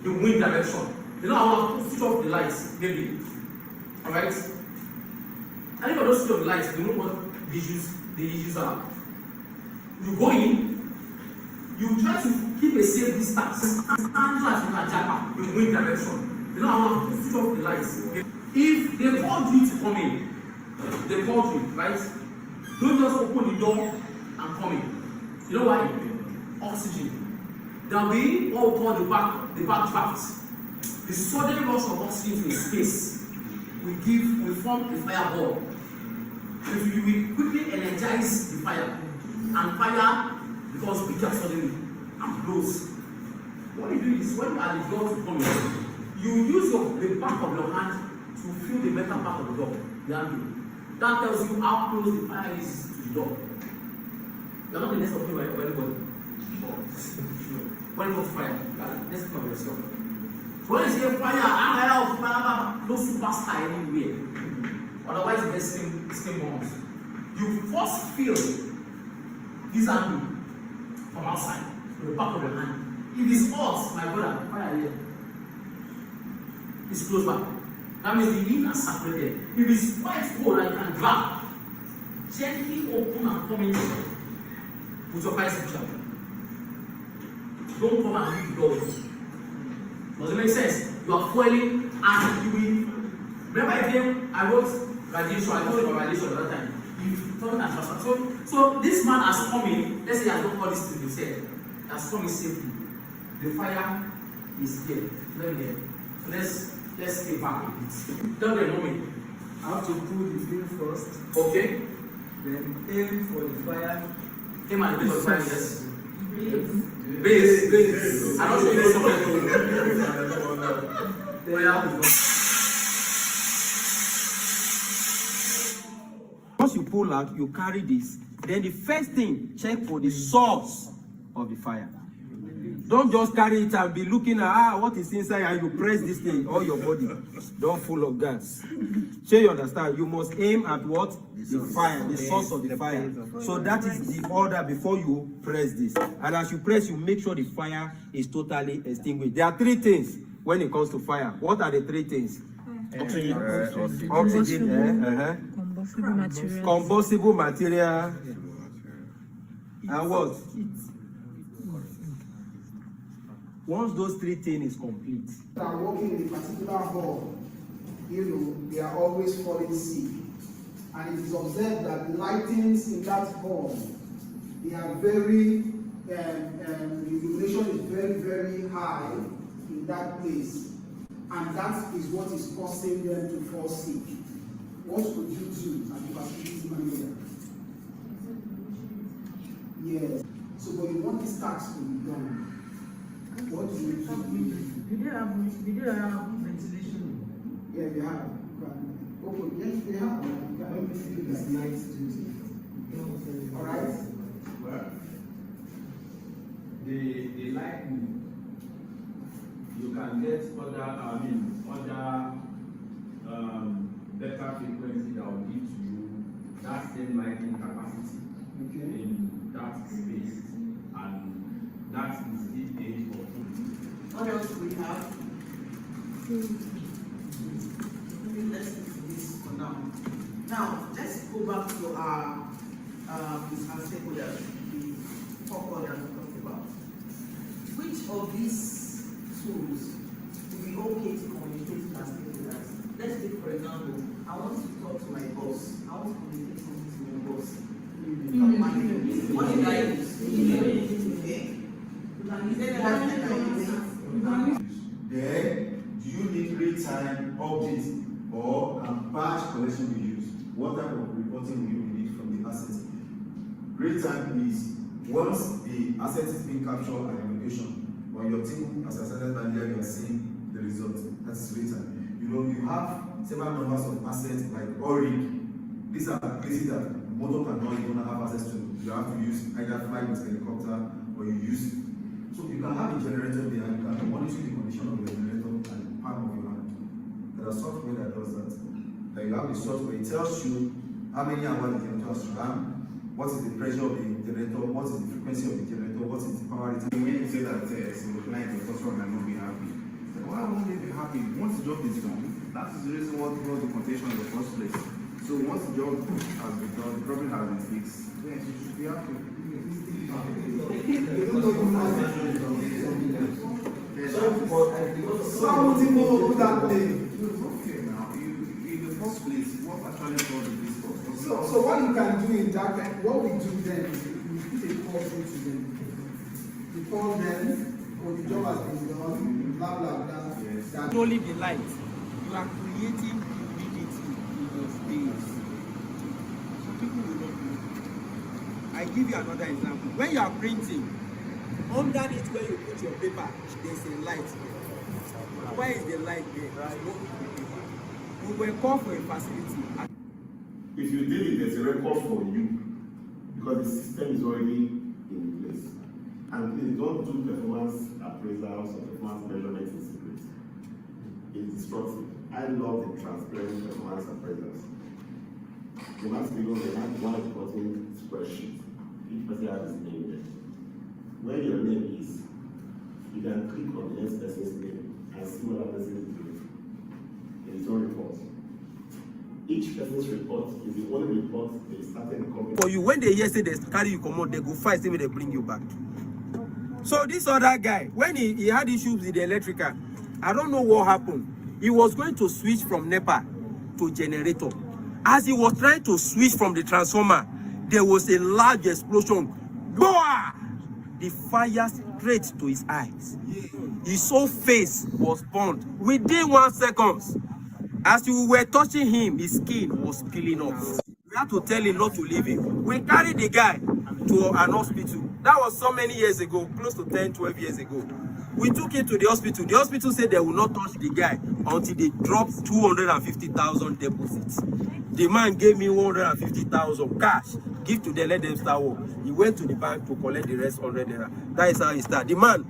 in wind direction. You know, I want to switch off the lights, maybe. Alright? And if I don't switch off the lights, you know what the issues are. You go in, you try to keep a safe distance, and as you can jump in wind direction. You know, I want to switch off the lights. If they called you to come in, they called you, right? Don't just open the door and come in. You know why? Oxygen. There will be what we call the backdraft. The sudden rush of oxygen to space will form a fireball. If you will quickly energize the fire, and fire becomes bigger suddenly and blows. What you do is when you are the door to come in, you use the back of your hand to feel the metal part of the door, the handle. That tells you how close the fire is to the door. You're not the next of you or anybody. When it comes to fire, let's think of yourself. So when you say fire, no superstar anywhere. Otherwise, you get skin bombs. You first feel this handle from outside, from the back of your hand. If it's hot, my brother, fire here. It's close by. That means the heat is separated. If it's quite cold and you can grab, gently open and come in with your fire extinguisher. Don't come and leave the door. Does it make sense? You are fueling and you will. Remember again, I wrote radiation, I told you about radiation the other time. You told me that. So this man has come in, let's say he has done all this thing he said, he has come in safely. The fire is here. Let me hear. So let's stay back a bit. Tell me a moment. I have to pull the thing first. Okay. Then aim for the fire. Aim at the base of the fire, yes. Base. I don't know if it's Once you pull out, you carry this. Then the first thing, check for the source of the fire. Don't just carry it and be looking at what is inside and you press this thing all your body. Don't full of gas. So you understand, you must aim at what? The fire, the source of the fire. So that is the order before you press this. And as you press, you make sure the fire is totally extinguished. There are three things when it comes to fire. What are the three things? Oxygen, combustible material, and what? Once those three things is complete, Are working in a particular hall, they are always falling sick. And it is observed that the lightings in that hall, they are very, the illumination is very, very high in that place. And that is what is causing them to fall sick. What would you do at the facilities manager? Yes. So, but you want this tax to be done. What do you do? Did they have ventilation? Yeah, they have. Okay, yes, they have. Everything is night duty. Alright? Well, the lightning, you can get other better frequency that will give to you that same lightning capacity in that space, and that is the age of What else do we have? Let's do this for now. Now, let's go back to our stakeholders, the top order we talked about. Which of these tools will be okay to communicate with our stakeholders? Let's take, for example, I want to talk to my boss. I want to communicate something to my boss. What should I use? Okay. Then, do you need real-time updates or batch collection we use? What type of reporting will you need from the asset? Real-time is once the asset is being captured at your location, on your team, as I said earlier, you are seeing the result. That is real-time. You have several numbers of assets like ORIG. These are places that motor cannot even have access to. You have to use either fly with helicopter or you use. So you can have a generator there and you can monitor the condition of the generator and the palm of your hand. There are software that does that. Then you have the software, it tells you how many hours the generator has to run, what is the pressure of the generator, what is the frequency of the generator, what is the power rating. When you say that it's a client or customer might not be happy, job is done, that is the reason what brought the contention in the first place. So once the job has been done, the problem has been fixed, then you should be happy. Something more with that thing. Okay, now, in the first place, what actually caused this cause? So what you can do in that, what we do then is we put a call into them. We call them, oh, the job has been done, blah, blah, blah. Yes. That Only the light. You are creating humidity in your space. So people will not know. I give you another example. When you are printing, underneath where you put your paper, there's a light. Why is the light there? We were called for a facility. If you did it, there's a record for you because the system is already in place. And please don't do performance appraisals or performance measurements in secret. It's destructive. I love the transparent performance appraisals. The Max-Migold, they have one reporting spreadsheet. Each person has his name there. Where your name is, you can click on the next person's name and see what that person is doing in his own report. Each person's report is the only report they started the company. For you, when they hear say they carry you come out, they go fight, say they bring you back. So this other guy, when he had issues with the electrical, I don't know what happened. He was going to switch from NEPA to generator. As he was trying to switch from the transformer, there was a large explosion. Boah! The fire straight to his eyes. His whole face was burned within 1 second. As we were touching him, his skin was peeling off. We had to tell him not to leave him. We carried the guy to an hospital. That was so many years ago, close to 10, 12 years ago. We took him to the hospital. The hospital said they will not touch the guy until they drop 250,000 deposits. The man gave me 150,000 cash. Give to them, let them start work. He went to the bank to collect the rest 100 naira. That is how he started. The man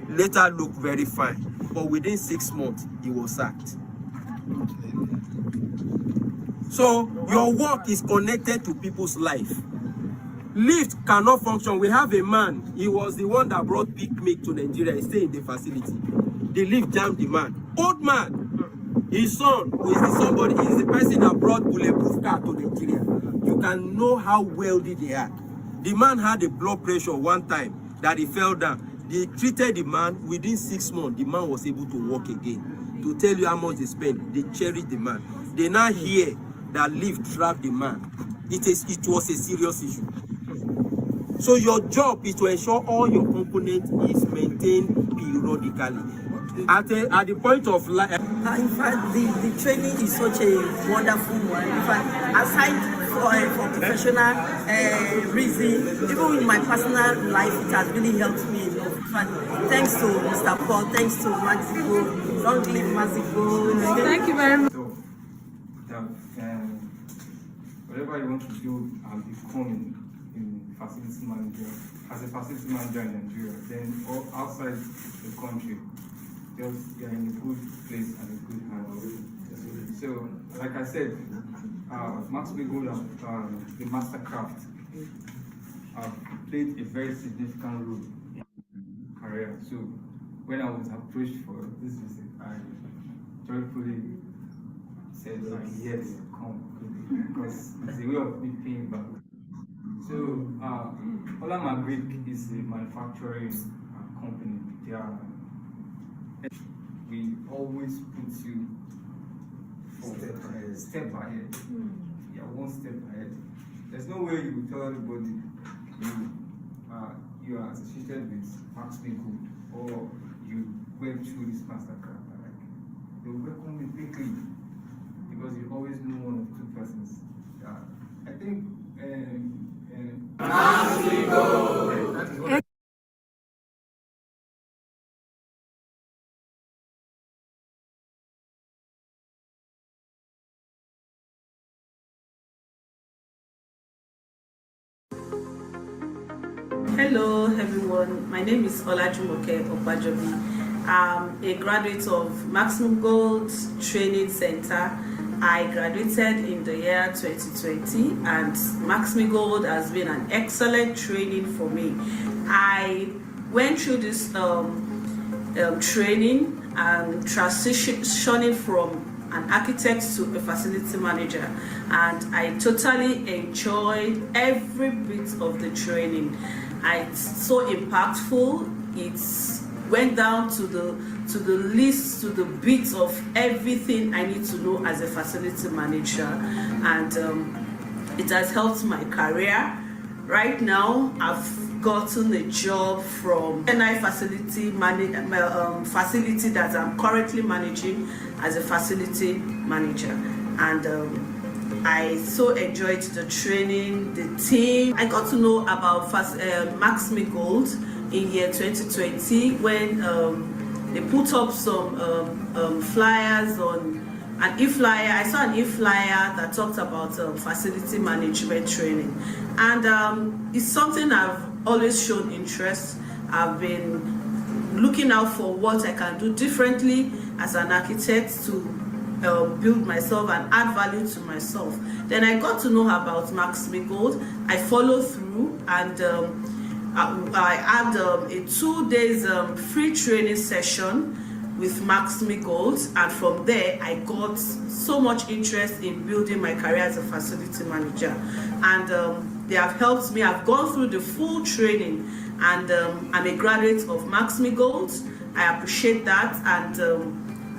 later looked very fine, but within 6 months, he was sacked. So your work is connected to people's life. Lift cannot function. We have a man, he was the one that brought Big Make to Nigeria. He stayed in the facility. The lift jammed the man. Old man. His son, who is the somebody, is the person that brought bulletproof car to Nigeria. You can know how wealthy they are. The man had a blood pressure one time that he fell down. They treated the man. Within 6 months, the man was able to walk again. To tell you how much they spent, they cherished the man. They now hear that lift trapped the man. It was a serious issue. So your job is to ensure all your components is maintained periodically. At the point of life. In fact, the training is such a wonderful one. In fact, aside for professional reason, even in my personal life, it has really helped me enough. In fact, thanks to Mr. Paul, thanks to Max-Migold, long live Max-Migold. Thank you very much. So, whatever you want to do and become in facility manager, as a facility manager in Nigeria, then or outside the country, you're in a good place and a good hands. So, like I said, Max-Migold and the Mastercraft have played a very significant role in my career. So, when I was approached for this visit, I joyfully said, like, yes, come, because it's a way of me paying back. So, Ola Magric is a manufacturing company. We always put you step ahead. Yeah, one step ahead. There's no way you will tell everybody you are associated with Max-Migold or you went through this Mastercraft. Like, they will welcome you quickly because you always know one of two persons. I think Max-Migold. Hello everyone, my name is Olajumoke Okwajobi. I'm a graduate of Max-Migold Training Center. I graduated in the year 2020 and Max-Migold has been an excellent training for me. I went through this training and transitioning from an architect to a facility manager, and I totally enjoyed every bit of the training. It's so impactful. It went down to the list, to the bits of everything I need to know as a facility manager, and it has helped my career. Right now, I've gotten a job from NI facility facility that I'm currently managing as a facility manager, and I so enjoyed the training, the team. I got to know about Max-Migold in year 2020 when they put up some flyers on an e-flyer. I saw an e-flyer that talked about facility management training, and it's something I've always shown interest. I've been looking out for what I can do differently as an architect to build myself and add value to myself. Then I got to know about Max-Migold. I followed through, and I had a 2 days free training session with Max-Migold, and from there I got so much interest in building my career as a facility manager, and they have helped me. I've gone through the full training, and I'm a graduate of Max-Migold. I appreciate that, and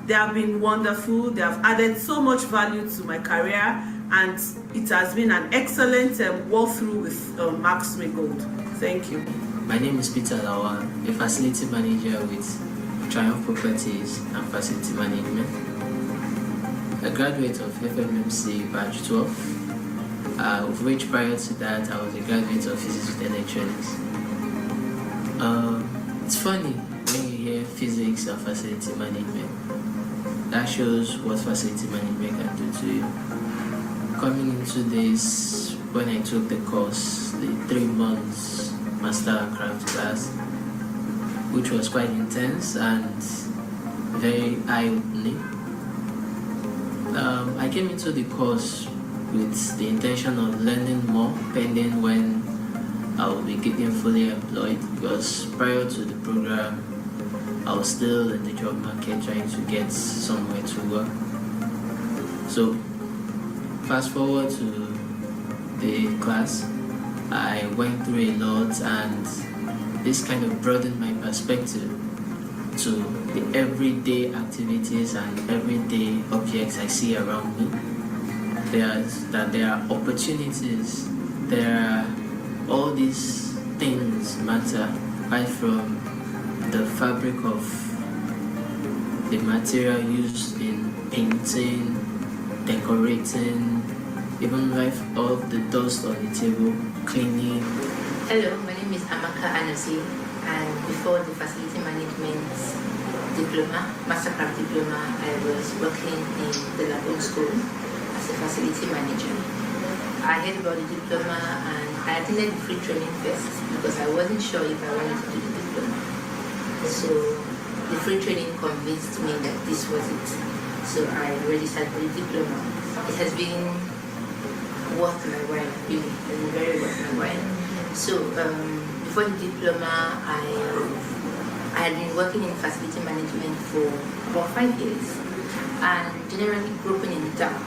they have been wonderful. They have added so much value to my career, and it has been an excellent walkthrough with Max-Migold. Thank you. My name is Peter Lawal, a facility manager with Triumph Properties and Facility Management, a graduate of FMMC Batch 12, of which prior to that I was a graduate of Physics with Electronics. It's funny when you hear physics and facility management. That shows what facility management can do to you. Coming into this, when I took the course, the 3 months Master Craft class, which was quite intense and very eye-opening. I came into the course with the intention of learning more pending when I will be getting fully employed, because prior to the program I was still in the job market trying to get somewhere to work. So fast forward to the class, I went through a lot, and this kind of broadened my perspective to the everyday activities and everyday objects I see around me. There are opportunities, there are all these things matter, right from the fabric of the material used in painting, decorating, even right off the dust on the table, cleaning. Hello, my name is Amaka Anasi, and before the facility management diploma, Mastercraft diploma, I was working in the Lagoon School as a facility manager. I heard about the diploma and I attended the free training first because I wasn't sure if I wanted to do the diploma. So the free training convinced me that this was it. So I registered for the diploma. It has been worth my while, really. It's been very worth my while. So before the diploma, I had been working in facility management for about 5 years and generally groping in the dark,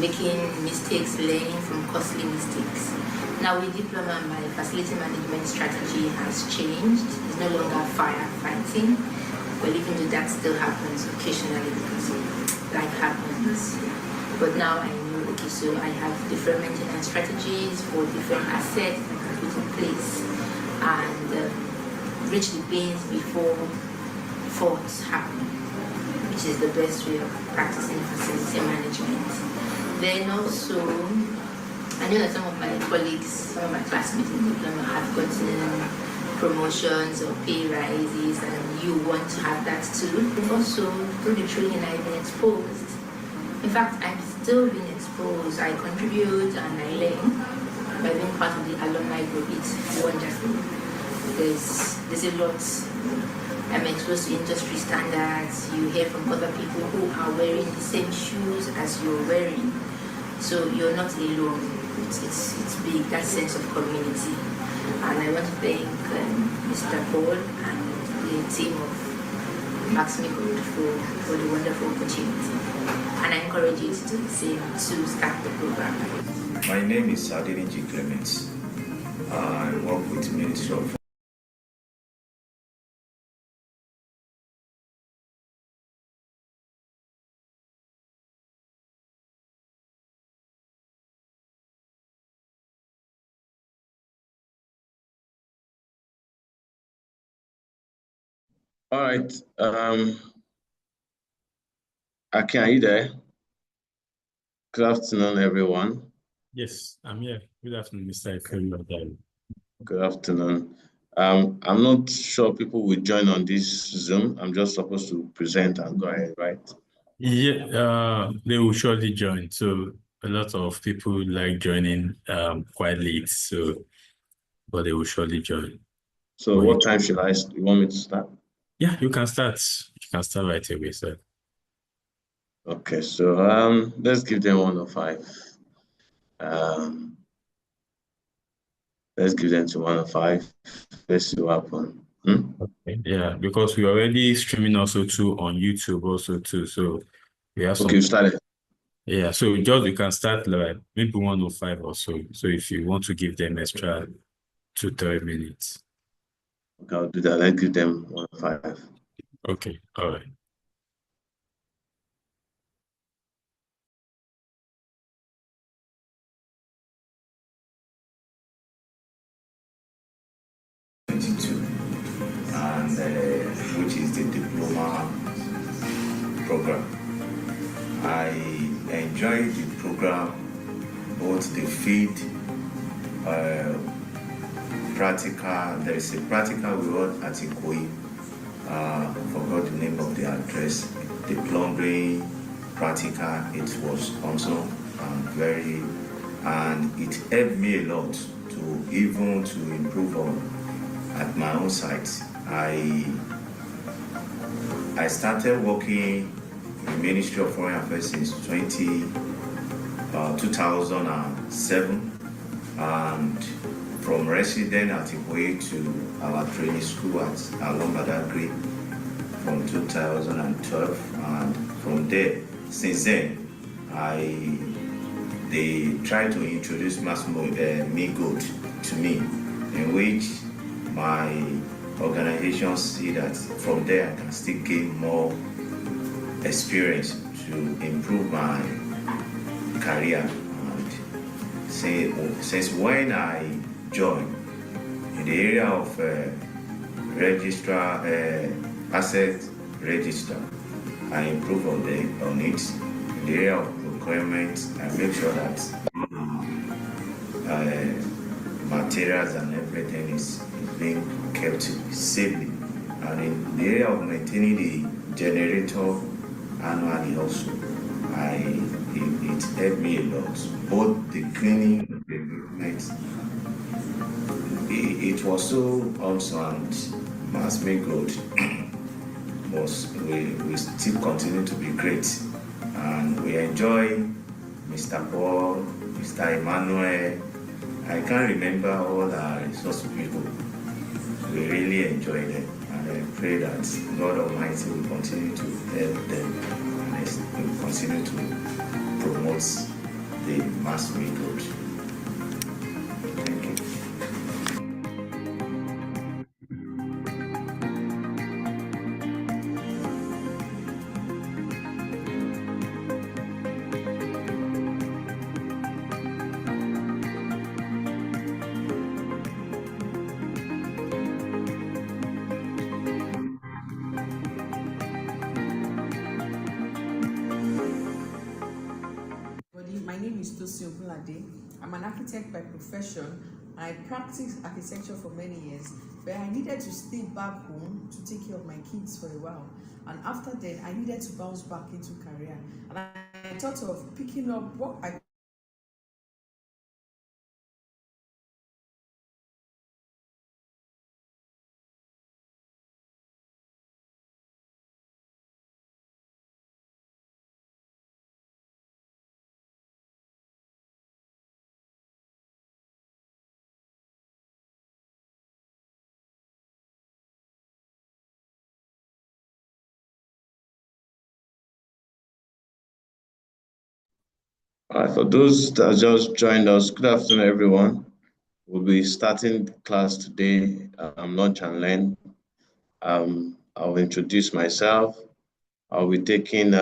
making mistakes, learning from costly mistakes. Now with diploma, my facility management strategy has changed. It's no longer firefighting, but even though that still happens occasionally because life happens. But now I know, okay, so I have different maintenance strategies for different assets I can put in place and reach the bins before faults happen, which is the best way of practicing facility management. Then also, I know that some of my colleagues, some of my classmates in diploma have gotten promotions or pay rises, and you want to have that too. And also, through the training, I've been exposed. In fact, I'm still being exposed. I contribute and I learn by being part of the alumni group. It's wonderful. There's a lot. I'm exposed to industry standards. You hear from other people who are wearing the same shoes as you're wearing. So you're not alone. It's big, that sense of community. And I want to thank Mr. Paul and the team of Max-Migold for the wonderful opportunity. And I encourage you to do the same to start the program. My name is Adeniji Clements. I work with Ministry of All right. Akin, are you there? Good afternoon, everyone. Yes, I'm here. Good afternoon, Mr. Ikelu. Good afternoon. I'm not sure people will join on this Zoom. I'm just supposed to present and go ahead, right? Yeah, they will surely join. So a lot of people like joining quite late. But they will surely join. So what time should you want me to start? Yeah, you can start. You can start right away, sir. Okay, so let's give them 105. Let's give them to 105. Let's see what happens. Okay. Yeah, because we're already streaming also too on YouTube also too. So we have some. Okay, you started. Yeah, so just you can start like maybe 105 or so. So if you want to give them extra 2-3 minutes. Okay, I'll do that. Let's give them 105. Okay, all right. And which is the diploma program. I enjoy the program, both the field, practical. There is a practical we run at Ikoyi. Forgot the name of the address. The plumbing practical. It was awesome and it helped me a lot to improve on at my own site. I started working in the Ministry of Foreign Affairs since 2007, and from resident at Ikoyi to our training school at Badagry from 2012, and from there, since then, they tried to introduce Max-Migold to me, in which my organization see that from there I can still gain more experience to improve my career. And since when I joined in the area of asset register, I improve on it. In the area of procurement, I make sure that materials and everything is being kept safely. And in the area of maintaining the generator annually also, it helped me a lot. Both the cleaning of the equipment, it was so awesome, and Max-Migold we still continue to be great. And we enjoy Mr. Paul, Mr. Emmanuel. I can't remember all our resource people. We really enjoy them, and I pray that God Almighty will continue to help them and will continue to promote the Max-Migold. Thank you. My name is Tosi Ogunlade. I'm an architect by profession. I practiced architecture for many years, but I needed to stay back home to take care of my kids for a while. And after that, I needed to bounce back into career. And I thought of picking up what I All right, for those that just joined us, good afternoon, everyone. We'll be starting class today, Launch and Learn. I'll introduce myself. I'll be taking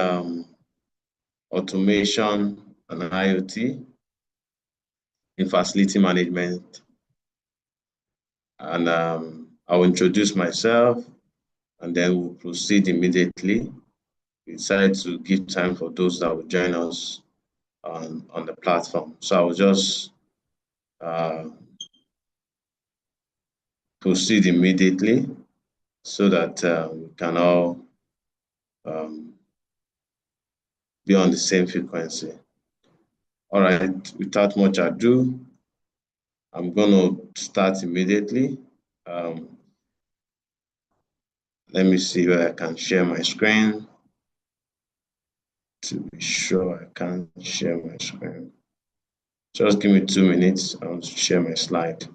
automation and IoT in facility management. And I'll introduce myself, and then we'll proceed immediately. We decided to give time for those that will join us on the platform. So I will just proceed immediately so that we can all be on the same frequency. All right, without much ado, I'm going to start immediately. Let me see where I can share my screen to be sure I can share my screen. Just give me 2 minutes. I'll share my slide.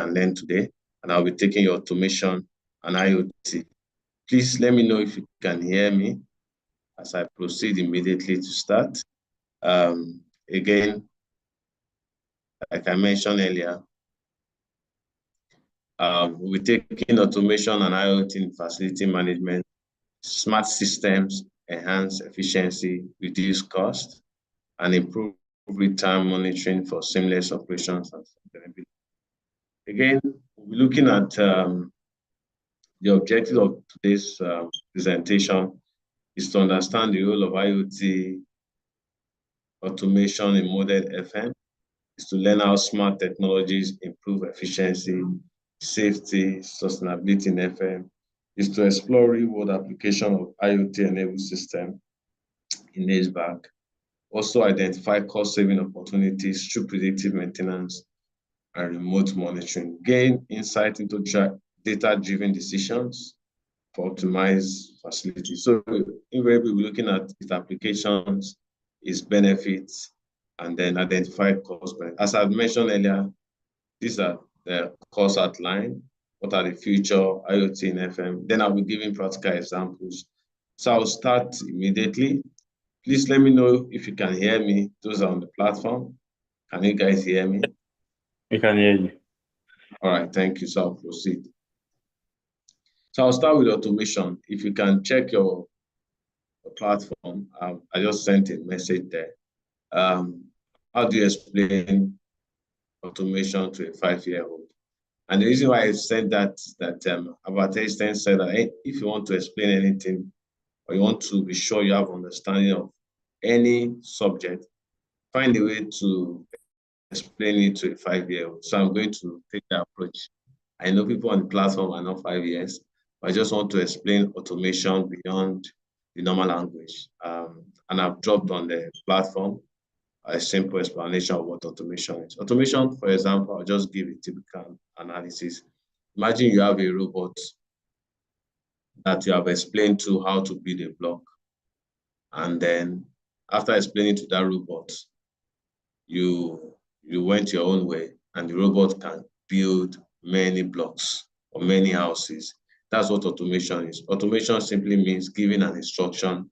And then today, and I'll be taking your automation and IoT. Please let me know if you can hear me as I proceed immediately to start. Again, like I mentioned earlier, we're taking automation and IoT in facility management, smart systems, enhance efficiency, reduce cost, and improve real-time monitoring for seamless operations and sustainability. Again, we're looking at the objective of today's presentation is to understand the role of IoT automation in modern FM, is to learn how smart technologies improve efficiency, safety, sustainability in FM, is to explore real-world application of IoT-enabled system in HVAC, also identify cost-saving opportunities through predictive maintenance and remote monitoring, gain insight into data-driven decisions for optimized facilities. So invariably, we're looking at its applications, its benefits, and then identify cost benefits. As I've mentioned earlier, these are the cost outline. What are the future IoT in FM? Then I'll be giving practical examples. So I'll start immediately. Please let me know if you can hear me. Those are on the platform. Can you guys hear me? We can hear you. All right, thank you. So I'll proceed. So I'll start with automation. If you can check your platform, I just sent a message there. How do you explain automation to a 5-year-old? And the reason why I sent that advertisement said that, hey, if you want to explain anything or you want to be sure you have understanding of any subject, find a way to explain it to a 5-year-old. So I'm going to take that approach. I know people on the platform are not 5 years, but I just want to explain automation beyond the normal language. And I've dropped on the platform a simple explanation of what automation is. Automation, for example, I'll just give a typical analysis. Imagine you have a robot that you have explained to how to build a block. And then after explaining to that robot, you went your own way and the robot can build many blocks or many houses. That's what automation is. Automation simply means giving an instruction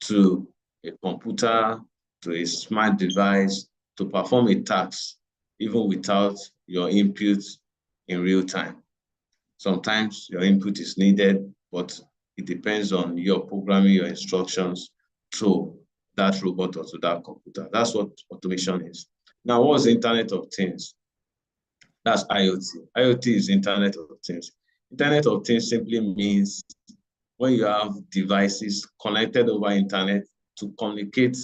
to a computer, to a smart device to perform a task even without your input in real time. Sometimes your input is needed, but it depends on your programming your instructions to that robot or to that computer. That's what automation is. Now, what's the Internet of Things? That's IoT. IoT is Internet of Things. Internet of Things simply means when you have devices connected over internet to communicate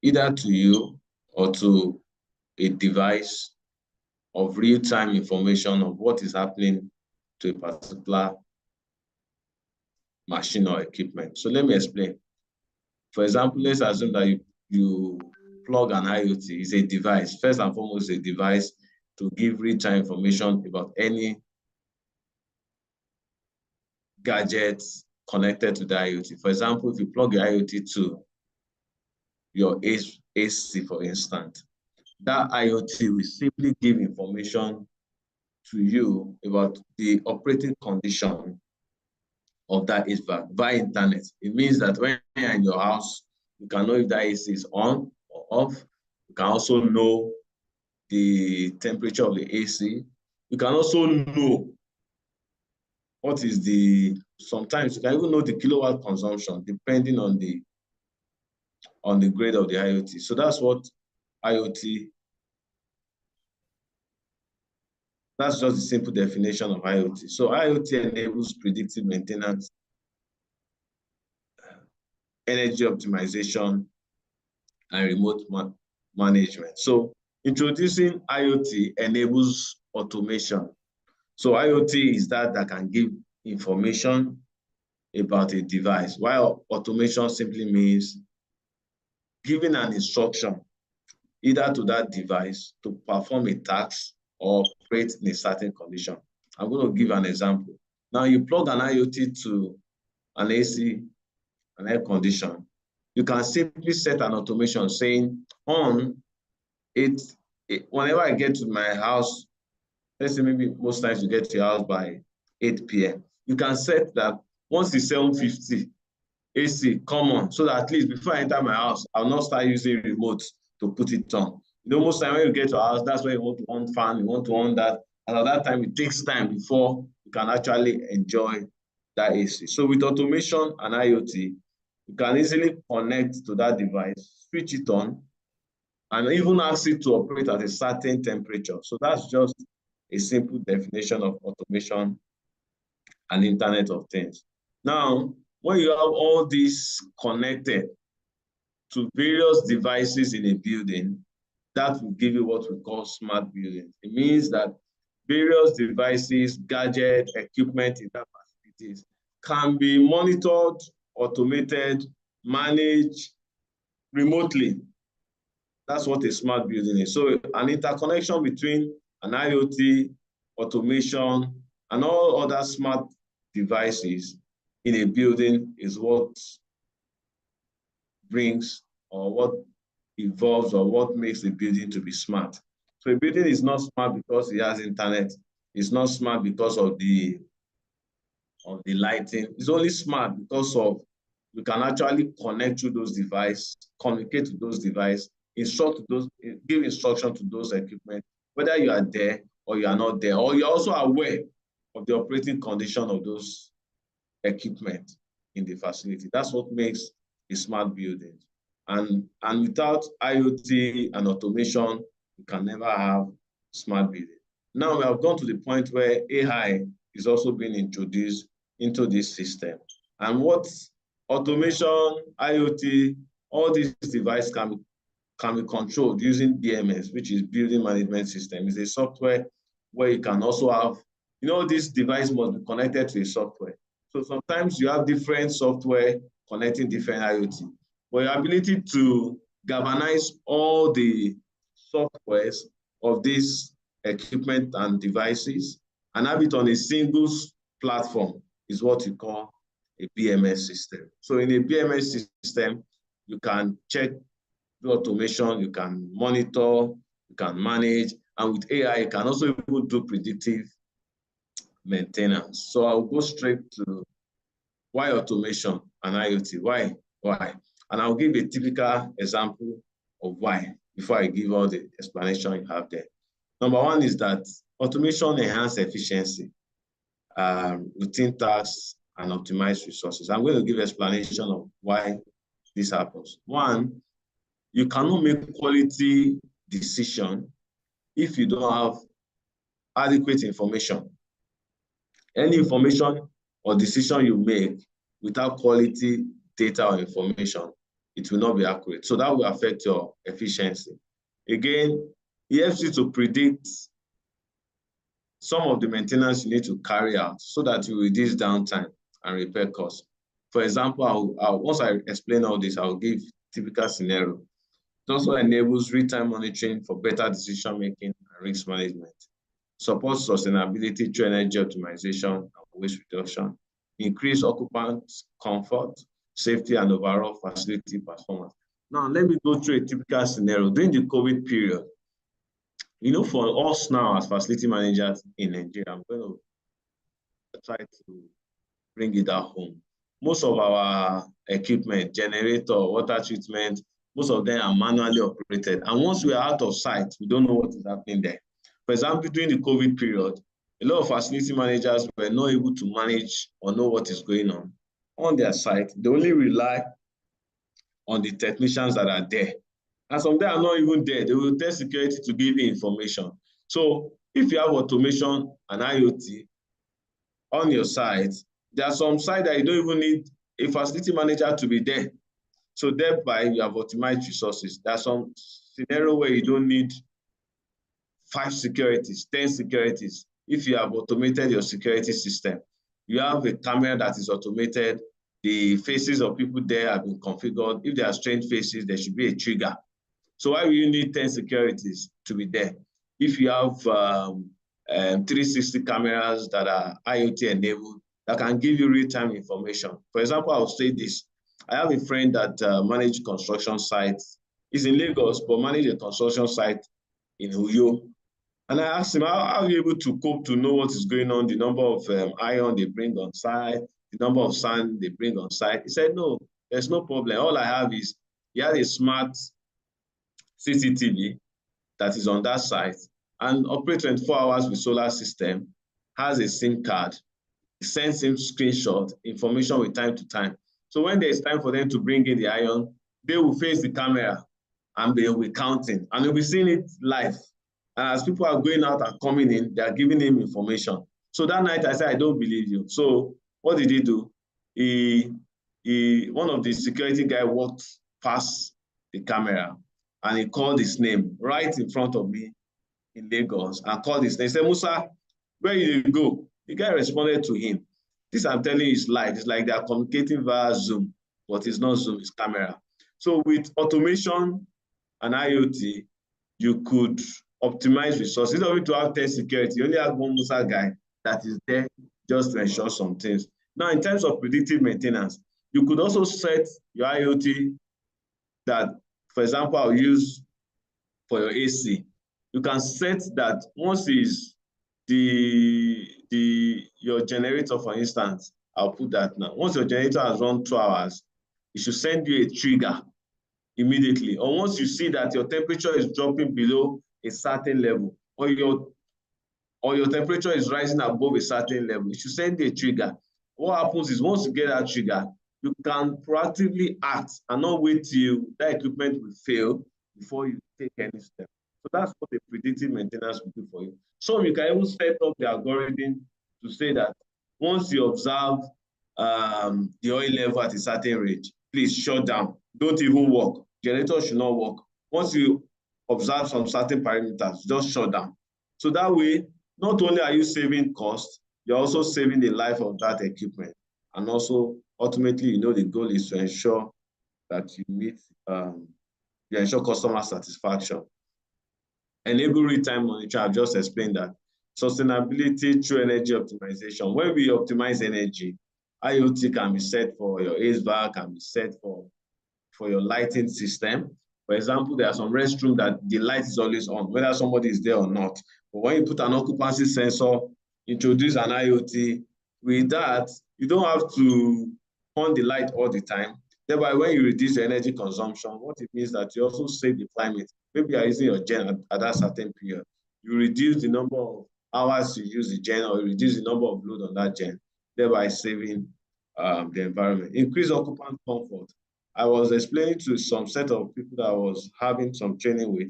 either to you or to a device of real-time information of what is happening to a particular machine or equipment. So let me explain. For example, let's assume that you plug an IoT is a device. First and foremost, a device to give real-time information about any gadgets connected to the IoT. For example, if you plug your IoT to your AC, for instance, that IoT will simply give information to you about the operating condition of that HVAC via internet. It means that when you're in your house, you can know if that AC is on or off. You can also know the temperature of the AC. You can also know what is sometimes you can even know the kilowatt consumption depending on the grade of the IoT. So that's what IoT, that's just the simple definition of IoT. So IoT enables predictive maintenance, energy optimization, and remote management. So introducing IoT enables automation. So IoT is that can give information about a device, while automation simply means giving an instruction either to that device to perform a task or operate in a certain condition. I'm going to give an example. Now you plug an IoT to an AC, an air condition. You can simply set an automation saying on whenever I get to my house, let's say maybe most times you get to your house by 8 p.m. You can set that once it's 7:50, AC, come on, so that at least before I enter my house, I'll not start using remote to put it on. You know, most time when you get to your house, that's where you want to on fan, you want to on that. And at that time, it takes time before you can actually enjoy that AC. So with automation and IoT, you can easily connect to that device, switch it on, and even ask it to operate at a certain temperature. So that's just a simple definition of automation and Internet of Things. Now, when you have all these connected to various devices in a building, that will give you what we call smart buildings. It means that various devices, gadgets, equipment in that facilities can be monitored, automated, managed remotely. That's what a smart building is. So an interconnection between an IoT, automation, and all other smart devices in a building is what brings or what evolves or what makes a building to be smart. So a building is not smart because it has internet. It's not smart because of the lighting. It's only smart because of you can actually connect to those devices, communicate to those devices, give instruction to those equipment, whether you are there or you are not there, or you're also aware of the operating condition of those equipment in the facility. That's what makes a smart building. And without IoT and automation, you can never have smart building. Now we have gone to the point where AI is also being introduced into this system. And what automation, IoT, all these devices can be controlled using BMS, which is Building Management System. It's a software where you can also have, this device must be connected to a software. So sometimes you have different software connecting different IoT. But your ability to galvanize all the softwares of these equipment and devices and have it on a single platform is what you call a BMS system. So in a BMS system, you can check the automation, you can monitor, you can manage, and with AI, you can also even do predictive maintenance. So I'll go straight to why automation and IoT. Why? And I'll give a typical example of why before I give all the explanation you have there. Number one is that automation enhances efficiency, routine tasks, and optimize resources. I'm going to give explanation of why this happens. One, you cannot make quality decision if you don't have adequate information. Any information or decision you make without quality data or information, it will not be accurate. So that will affect your efficiency. Again, it helps you to predict some of the maintenance you need to carry out so that you reduce downtime and repair costs. For example, once I explain all this, I'll give typical scenario. It also enables real-time monitoring for better decision-making and risk management. Supports sustainability through energy optimization and waste reduction. Increase occupant comfort, safety, and overall facility performance. Now, let me go through a typical scenario. During the COVID period, you know, for us now as facility managers in Nigeria, I'm going to try to bring it at home. Most of our equipment, generator, water treatment, most of them are manually operated. And once we are out of sight, we don't know what is happening there. For example, during the COVID period, a lot of facility managers were not able to manage or know what is going on their site. They only rely on the technicians that are there. And some them are not even there. They will test security to give you information. So if you have automation and IoT on your site, there are some sites that you don't even need a facility manager to be there. So thereby you have optimized resources. There are some scenario where you don't need 5 securities, 10 securities. If you have automated your security system, you have a camera that is automated. The faces of people there have been configured. If they are strange faces, there should be a trigger. So why will you need 10 securities to be there? If you have 360 cameras that are IoT enabled, that can give you real-time information. For example, I'll say this. I have a friend that manages construction sites. He's in Lagos, but manages a construction site in Uyo. And I asked him, how are you able to cope to know what is going on, the number of iron they bring on site, the number of sand they bring on site? He said, no, there's no problem. All I have is, he has a smart CCTV that is on that site and operates 24 hours with solar system, has a SIM card, sends him screenshot, information with time to time. So when there's time for them to bring in the iron, they will face the camera and they will be counting and they'll be seeing it live. And as people are going out and coming in, they are giving him information. So that night I said, I don't believe you. So what did he do? One of the security guy walked past the camera and he called his name right in front of me in Lagos and called his name. He said, Musa, where you go? The guy responded to him. This I'm telling you is live. It's like they are communicating via Zoom, but it's not Zoom, it's camera. So with automation and IoT, you could optimize resources. You don't need to have 10 security. You only have one Musa guy that is there just to ensure some things. Now, in terms of predictive maintenance, you could also set your IoT that, for example, I'll use for your AC. You can set that once is your generator, for instance, I'll put that now. Once your generator has run 2 hours, it should send you a trigger immediately. Or once you see that your temperature is dropping below a certain level, or your temperature is rising above a certain level, it should send you a trigger. What happens is once you get that trigger, you can proactively act and not wait till that equipment will fail before you take any step. So that's what the predictive maintenance will do for you. So you can even set up the algorithm to say that once you observe the oil level at a certain rate, please shut down. Don't even work. Generator should not work. Once you observe some certain parameters, just shut down. So that way, not only are you saving costs, you're also saving the life of that equipment. And also, ultimately, you know, the goal is to ensure that you meet, you ensure customer satisfaction. Enable real-time monitoring, I've just explained that. Sustainability through energy optimization. When we optimize energy, IoT can be set for your HVAC, can be set for your lighting system. For example, there are some restrooms that the light is always on, whether somebody is there or not. But when you put an occupancy sensor, introduce an IoT, with that, you don't have to on the light all the time. Thereby, when you reduce your energy consumption, what it means that you also save the climate. Maybe you are using your gen at that certain period. You reduce the number of hours you use the gen, or you reduce the number of load on that gen, thereby saving the environment. Increase occupant comfort. I was explaining to some set of people that I was having some training with.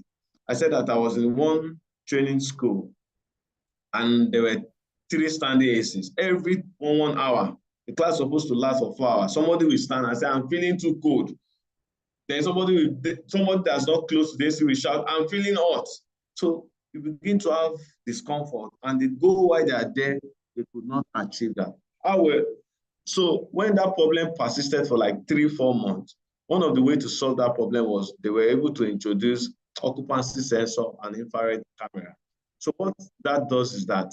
I said that I was in one training school and there were 3 standing ACs. Every 1 hour, the class was supposed to last for 4 hours. Somebody will stand and say, I'm feeling too cold. Then somebody that's not close to the AC will shout, I'm feeling hot. So you begin to have discomfort, and the goal why they are there, they could not achieve that. So when that problem persisted for like 3-4 months, one of the ways to solve that problem was they were able to introduce occupancy sensor and infrared camera. So what that does is that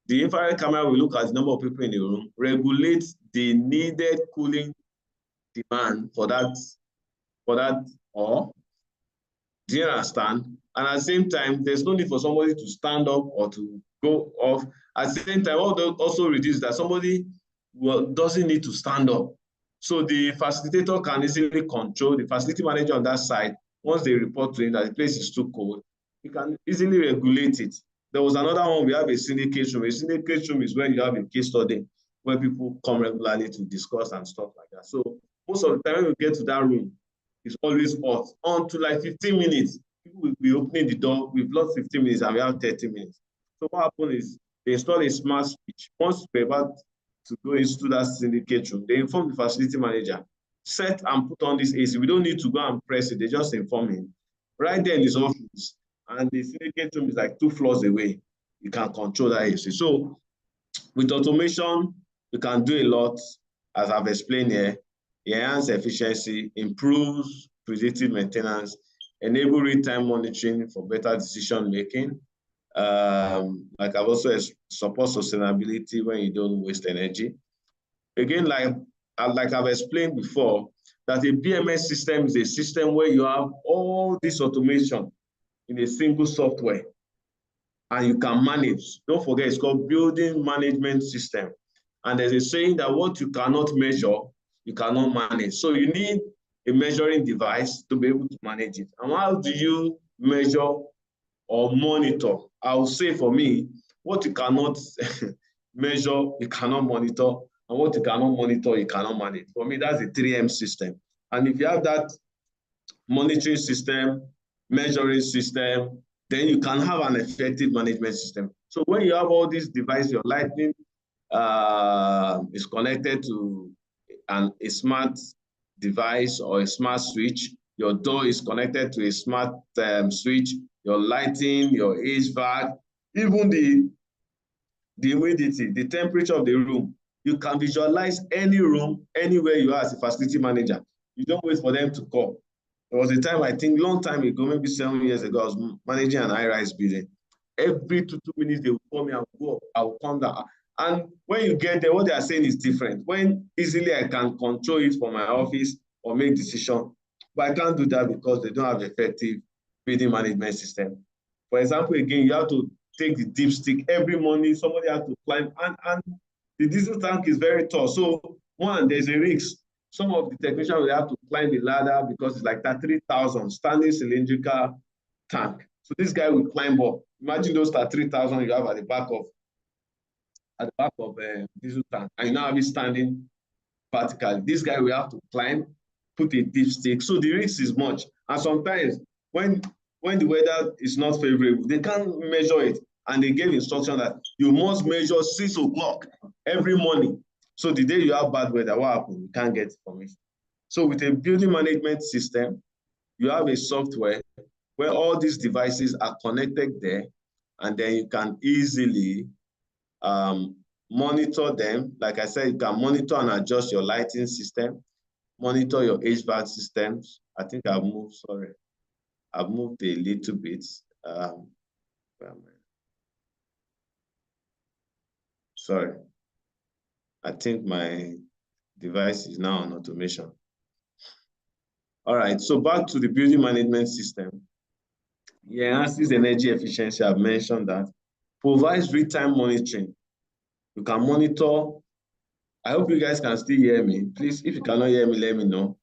the infrared camera will look at the number of people in the room, regulate the needed cooling demand for that or do you understand? And at the same time, there's no need for somebody to stand up or to go off. At the same time, also reduce that somebody doesn't need to stand up. So the facilitator can easily control, the facility manager on that side, once they report to him that the place is too cold, he can easily regulate it. There was another one, we have a syndicate room. A syndicate room is when you have a case study where people come regularly to discuss and stuff like that. So most of the time when we get to that room, it's always hot. Until like 15 minutes, people will be opening the door. We've lost 15 minutes and we have 30 minutes. So what happened is they install a smart switch. Once we're about to go into that syndicate room, they inform the facility manager, set and put on this AC. We don't need to go and press it. They just inform him. Right there in his office, and the syndicate room is like 2 floors away. You can control that AC. So with automation, you can do a lot, as I've explained here. Enhance efficiency, improves predictive maintenance, enable real-time monitoring for better decision making. Like I've also support sustainability when you don't waste energy. Again, like I've explained before, that a BMS system is a system where you have all this automation in a single software and you can manage. Don't forget, it's called building management system. And there's a saying that what you cannot measure, you cannot manage. So you need a measuring device to be able to manage it. And how do you measure or monitor? I'll say for me, what you cannot measure, you cannot monitor, and what you cannot monitor, you cannot manage. For me, that's a 3M system. And if you have that monitoring system, measuring system, then you can have an effective management system. So when you have all these devices, your lighting is connected to a smart device or a smart switch, your door is connected to a smart switch, your lighting, your HVAC, even the humidity, the temperature of the room. You can visualize any room, anywhere you are as a facility manager. You don't wait for them to call. There was a time, I think, long time ago, maybe 7 years ago, I was managing an high-rise building. Every 2 minutes, they would call me, I will come down. And when you get there, what they are saying is different. When easily I can control it from my office or make decisions, but I can't do that because they don't have effective building management system. For example, again, you have to take the deep stick every morning. Somebody has to climb, and the diesel tank is very tall. So one, there's a risk. Some of the technicians will have to climb the ladder because it's like that 3,000 standing cylindrical tank. So this guy will climb up. Imagine those 3,000 you have at the back of diesel tank, and you now have it standing vertically. This guy will have to climb, put a deep stick. So the risk is much. And sometimes when the weather is not favorable, they can't measure it. And they gave instruction that you must measure 6 o'clock every morning. So the day you have bad weather, what happens? You can't get information. So with a building management system, you have a software where all these devices are connected there, and then you can easily monitor them. Like I said, you can monitor and adjust your lighting system, monitor your HVAC systems. I think I've moved a little bit. Sorry. I think my device is now on automation. All right, so back to the building management system. Yeah, enhances energy efficiency, I've mentioned that. Provides real-time monitoring. You can monitor. I hope you guys can still hear me. Please, if you cannot hear me, let me know.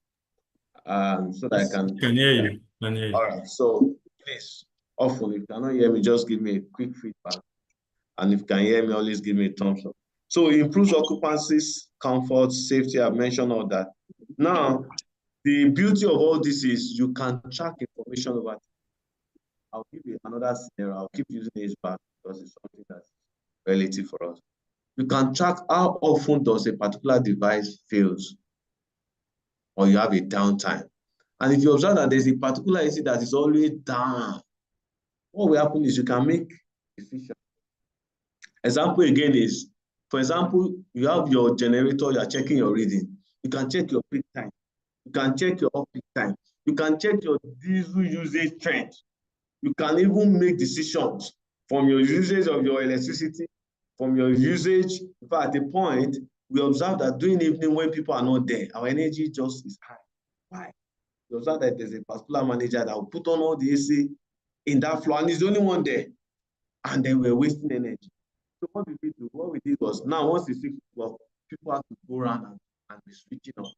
So that I can hear you. Can hear you. All right, so please, often, if you cannot hear me, just give me a quick feedback. And if you can hear me, always give me a thumbs up. So it improves occupancies, comfort, safety. I've mentioned all that. Now, the beauty of all this is you can track information over time. I'll give you another scenario. I'll keep using HVAC because it's something that's relative for us. You can track how often does a particular device fails or you have a downtime. And if you observe that there's a particular AC that is always down, what will happen is you can make decisions. Example again is, for example, you have your generator, you are checking your reading. You can check your peak time. You can check your off-peak time. You can check your diesel usage trend. You can even make decisions from your usage of your electricity, from your usage. In fact, at a point, we observe that during the evening when people are not there, our energy just is high. Why? We observe that there's a particular manager that will put on all the AC in that floor, and he's the only one there. And then we're wasting energy. So what did we do? What we did was, now once it's 6 o'clock, people have to go around and be switching off.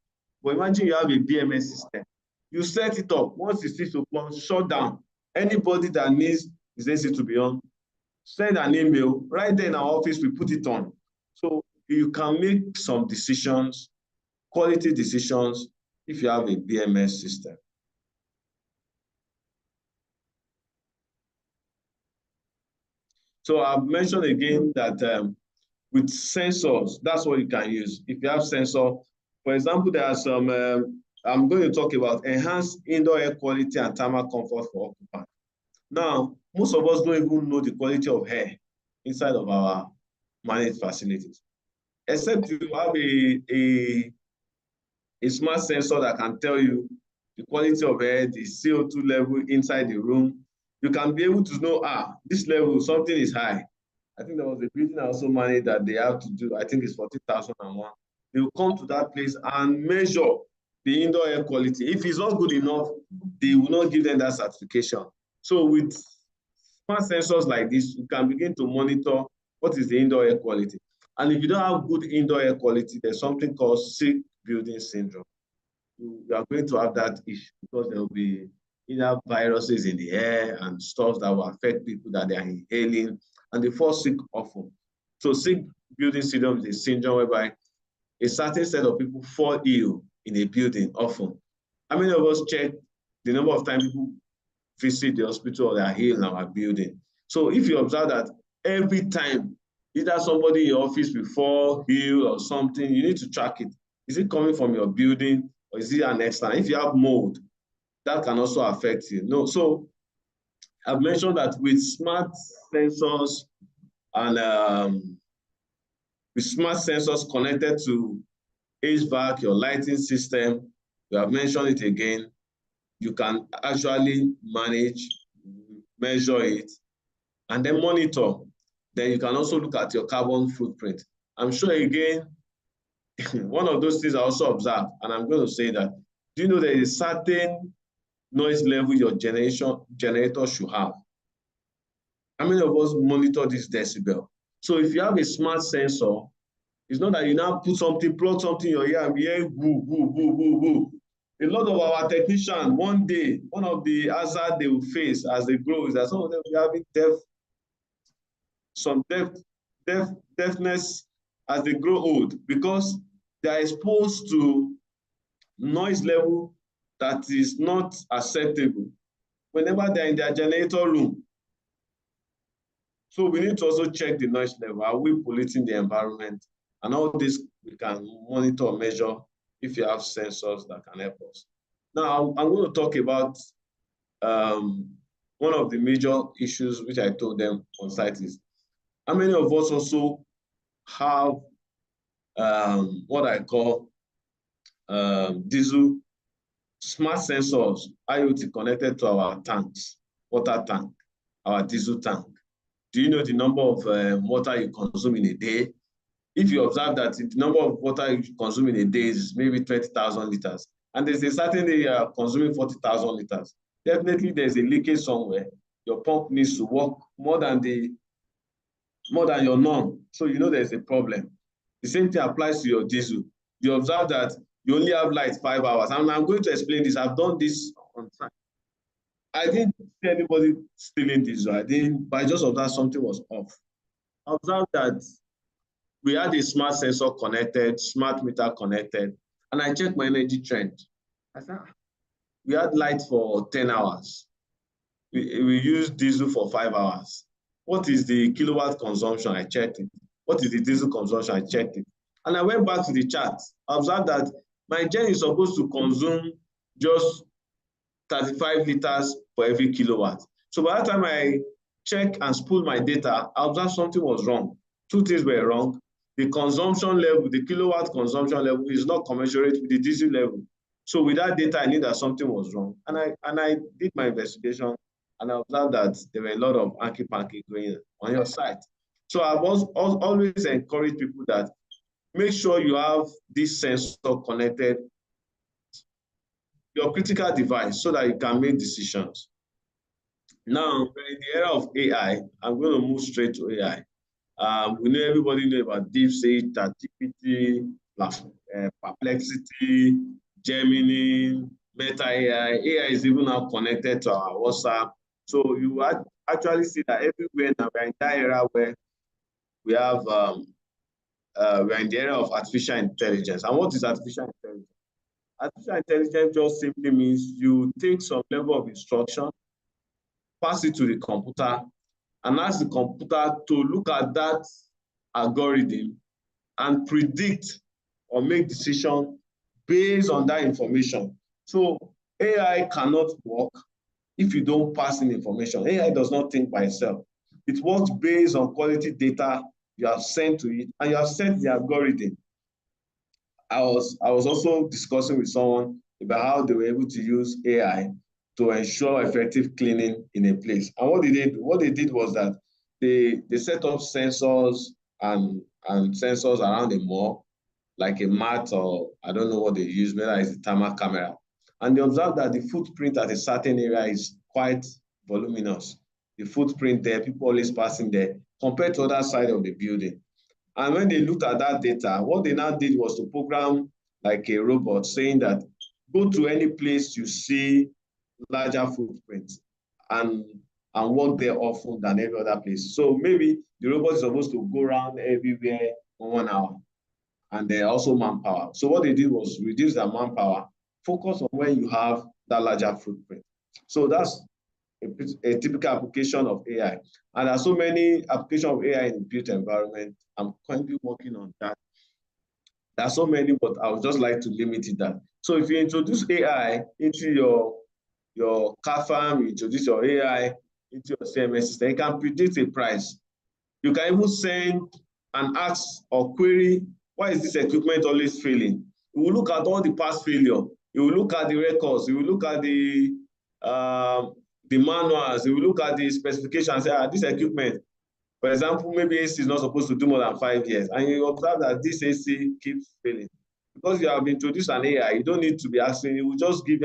But imagine you have a BMS system. You set it up. Once it's 6 o'clock, shut down. Anybody that needs his AC to be on, send an email. Right there in our office, we put it on. So you can make some decisions, quality decisions, if you have a BMS system. So I've mentioned again that with sensors, that's what you can use. If you have sensor, for example, there are some, I'm going to talk about enhanced indoor air quality and thermal comfort for occupants. Now, most of us don't even know the quality of air inside of our managed facilities, except you have a smart sensor that can tell you the quality of air, the CO2 level inside the room. You can be able to know, this level, something is high. I think there was a building I also managed that they have to do, I think it's 40,001. They will come to that place and measure the indoor air quality. If it's not good enough, they will not give them that certification. So with smart sensors like this, you can begin to monitor what is the indoor air quality. And if you don't have good indoor air quality, there's something called sick building syndrome. You are going to have that issue because there will be either viruses in the air and stuff that will affect people that they are inhaling, and they fall sick often. So sick building syndrome is a syndrome whereby a certain set of people fall ill in a building often. How many of us check the number of times people visit the hospital or they are ill in our building? So if you observe that every time either somebody in your office will fall ill or something, you need to track it. Is it coming from your building or is it an external? If you have mold, that can also affect you. No, so I've mentioned that with smart sensors and with smart sensors connected to HVAC, your lighting system, we have mentioned it again, you can actually manage, measure it, and then monitor. Then you can also look at your carbon footprint. I'm sure again, one of those things I also observed, and I'm going to say that, do you know there is a certain noise level your generator should have? How many of us monitor this decibel? So if you have a smart sensor, it's not that you now put something, plug something in your ear and be hearing boo, boo, boo, boo, boo. A lot of our technicians, one day, one of the hazards they will face as they grow is that some of them will be having deafness as they grow old because they are exposed to noise level that is not acceptable whenever they're in their generator room. So we need to also check the noise level. Are we polluting the environment? And all this we can monitor, measure if you have sensors that can help us. Now, I'm going to talk about one of the major issues which I told them on site is how many of us also have what I call diesel smart sensors, IoT connected to our tanks, water tank, our diesel tank. Do you know the number of water you consume in a day? If you observe that the number of water you consume in a day is maybe 20,000 liters, and there's a certain day you are consuming 40,000 liters, definitely there's a leakage somewhere. Your pump needs to work more than your norm. So you know there's a problem. The same thing applies to your diesel. You observe that you only have light 5 hours. And I'm going to explain this. I've done this on time. I didn't see anybody stealing diesel. But I just observed something was off. I observed that we had a smart sensor connected, smart meter connected, and I checked my energy trend. I said, we had light for 10 hours. We used diesel for 5 hours. What is the kilowatt consumption? I checked it. What is the diesel consumption? I checked it. And I went back to the chart. I observed that my gen is supposed to consume just 35 liters for every kilowatt. So by the time I check and spool my data, I observed something was wrong. Two things were wrong. The consumption level, the kilowatt consumption level is not commensurate with the diesel level. So with that data, I knew that something was wrong. And I did my investigation, and I observed that there were a lot of hanky-panky going on your site. So I was always encourage people that make sure you have this sensor connected your critical device so that you can make decisions. Now, we're in the era of AI. I'm going to move straight to AI. We know everybody know about DeepSeek, ChatGPT, Perplexity, Gemini, Meta AI. AI is even now connected to our WhatsApp. So you actually see that everywhere now we're in that era where we have we're in the era of artificial intelligence. And what is artificial intelligence? Artificial intelligence just simply means you take some level of instruction, pass it to the computer, and ask the computer to look at that algorithm and predict or make decisions based on that information. So AI cannot work if you don't pass in information. AI does not think by itself. It works based on quality data you have sent to it, and you have sent the algorithm. I was also discussing with someone about how they were able to use AI to ensure effective cleaning in a place. And what they did, was that they set up sensors and sensors around the mall, like a mat, or I don't know what they use, whether it's a thermal camera. And they observed that the footprint at a certain area is quite voluminous. The footprint there, people always passing there, compared to other side of the building. And when they looked at that data, what they now did was to program like a robot saying that go to any place you see larger footprints and work there often than every other place. So maybe the robot is supposed to go around everywhere for 1 hour, and then also manpower. So what they did was reduce their manpower, focus on where you have that larger footprint. So that's a typical application of AI. And there are so many applications of AI in the built environment. I'm currently working on that. There are so many, but I would just like to limit it that. So if you introduce AI into your car farm, you introduce your AI into your CMS system, you can predict a price. You can even send and ask or query, why is this equipment always failing? You will look at all the past failure. You will look at the records. You will look at the manuals. You will look at the specifications and say, this equipment, for example, maybe AC is not supposed to do more than 5 years. And you observe that this AC keeps failing. Because you have introduced an AI, you don't need to be asking. It will just give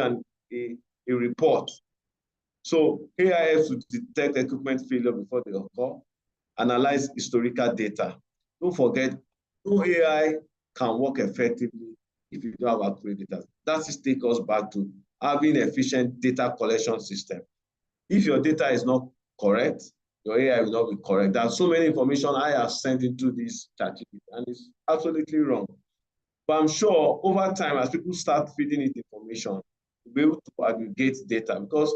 you a report. So AI helps to detect equipment failure before they occur, analyze historical data. Don't forget, no AI can work effectively if you don't have accurate data. That just takes us back to having efficient data collection system. If your data is not correct, your AI will not be correct. There's so many information I have sent into this ChatGPT, and it's absolutely wrong. But I'm sure over time, as people start feeding it information, we'll be able to aggregate data, because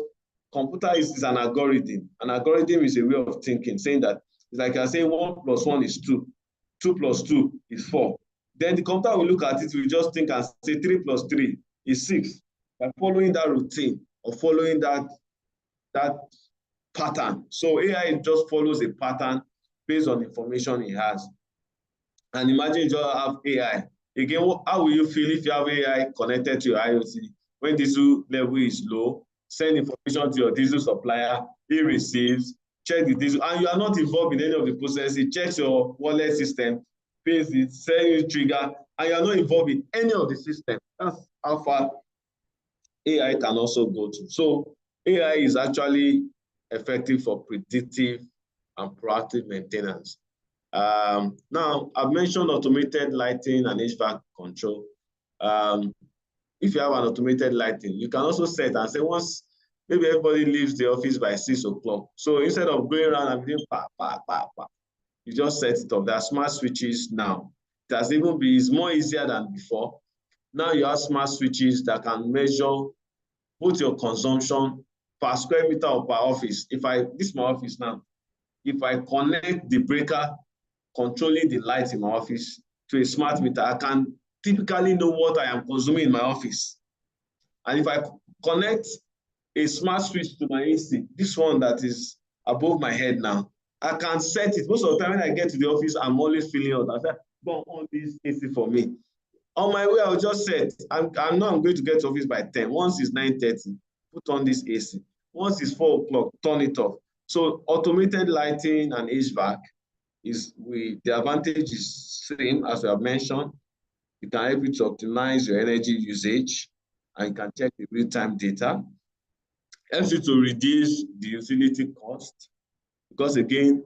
computer is an algorithm. An algorithm is a way of thinking, saying that it's like I say 1 + 1 is 2, 2 + 2 is 4. Then the computer will look at it, will just think and say 3 + 3 is 6. By following that routine or following that pattern. So AI just follows a pattern based on the information it has. And imagine you just have AI. Again, how will you feel if you have AI connected to your IoT? When diesel level is low, send information to your diesel supplier, he receives, check the diesel, and you are not involved in any of the process. He checks your wallet system, pays it, send you trigger, and you are not involved in any of the system. That's how far AI can also go to. So AI is actually effective for predictive and proactive maintenance. Now, I've mentioned automated lighting and HVAC control. If you have an automated lighting, you can also set and say once maybe everybody leaves the office by 6 o'clock. So instead of going around and doing you just set it up. There are smart switches now. It has even been, it's more easier than before. Now you have smart switches that can measure both your consumption per square meter or per office. This is my office now. If I connect the breaker controlling the lights in my office to a smart meter, I can typically know what I am consuming in my office. And if I connect a smart switch to my AC, this one that is above my head now, I can set it. Most of the time when I get to the office, I'm always feeling hot. I say, go on this AC for me. On my way, I'll just set. I'm going to get to office by 10. Once it's 9:30, put on this AC. Once it's 4 o'clock, turn it off. So automated lighting and HVAC the advantage is same as we have mentioned. It can help you to optimize your energy usage, and you can check the real-time data. Helps you to reduce the utility cost, because again,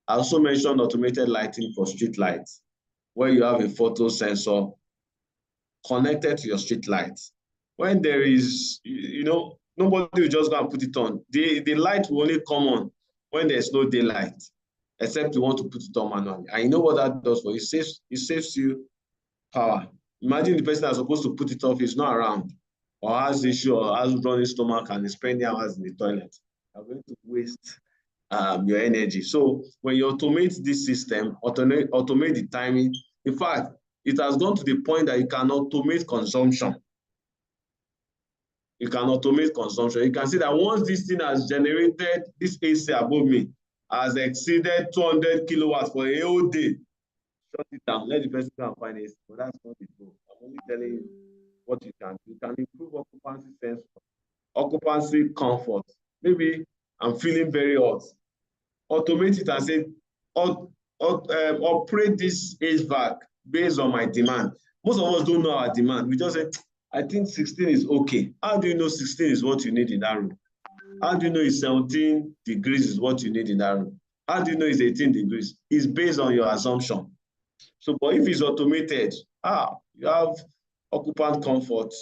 I also mentioned automated lighting for street lights, where you have a photo sensor connected to your street lights. When there is, nobody will just go and put it on. The light will only come on when there's no daylight, except you want to put it on manually. And you know what that does for you? It saves you power. Imagine the person that's supposed to put it off is not around, or has issue, or has running stomach and is spending hours in the toilet. You're going to waste your energy. So when you automate this system, automate the timing. In fact, it has gone to the point that you can automate consumption. You can automate consumption. You can see that once this thing has generated, this AC above me has exceeded 200 kilowatts for a whole day, shut it down. Let the person go and find AC. But that's not the goal. I'm only telling you what you can do. You can improve occupancy sensor, occupancy comfort. Maybe I'm feeling very hot. Automate it and say, operate this HVAC based on my demand. Most of us don't know our demand. We just say, I think 16 is okay. How do you know 16 is what you need in that room? How do you know it's 17 degrees is what you need in that room? How do you know it's 18 degrees? It's based on your assumption. So, but if it's automated, you have occupant comfort.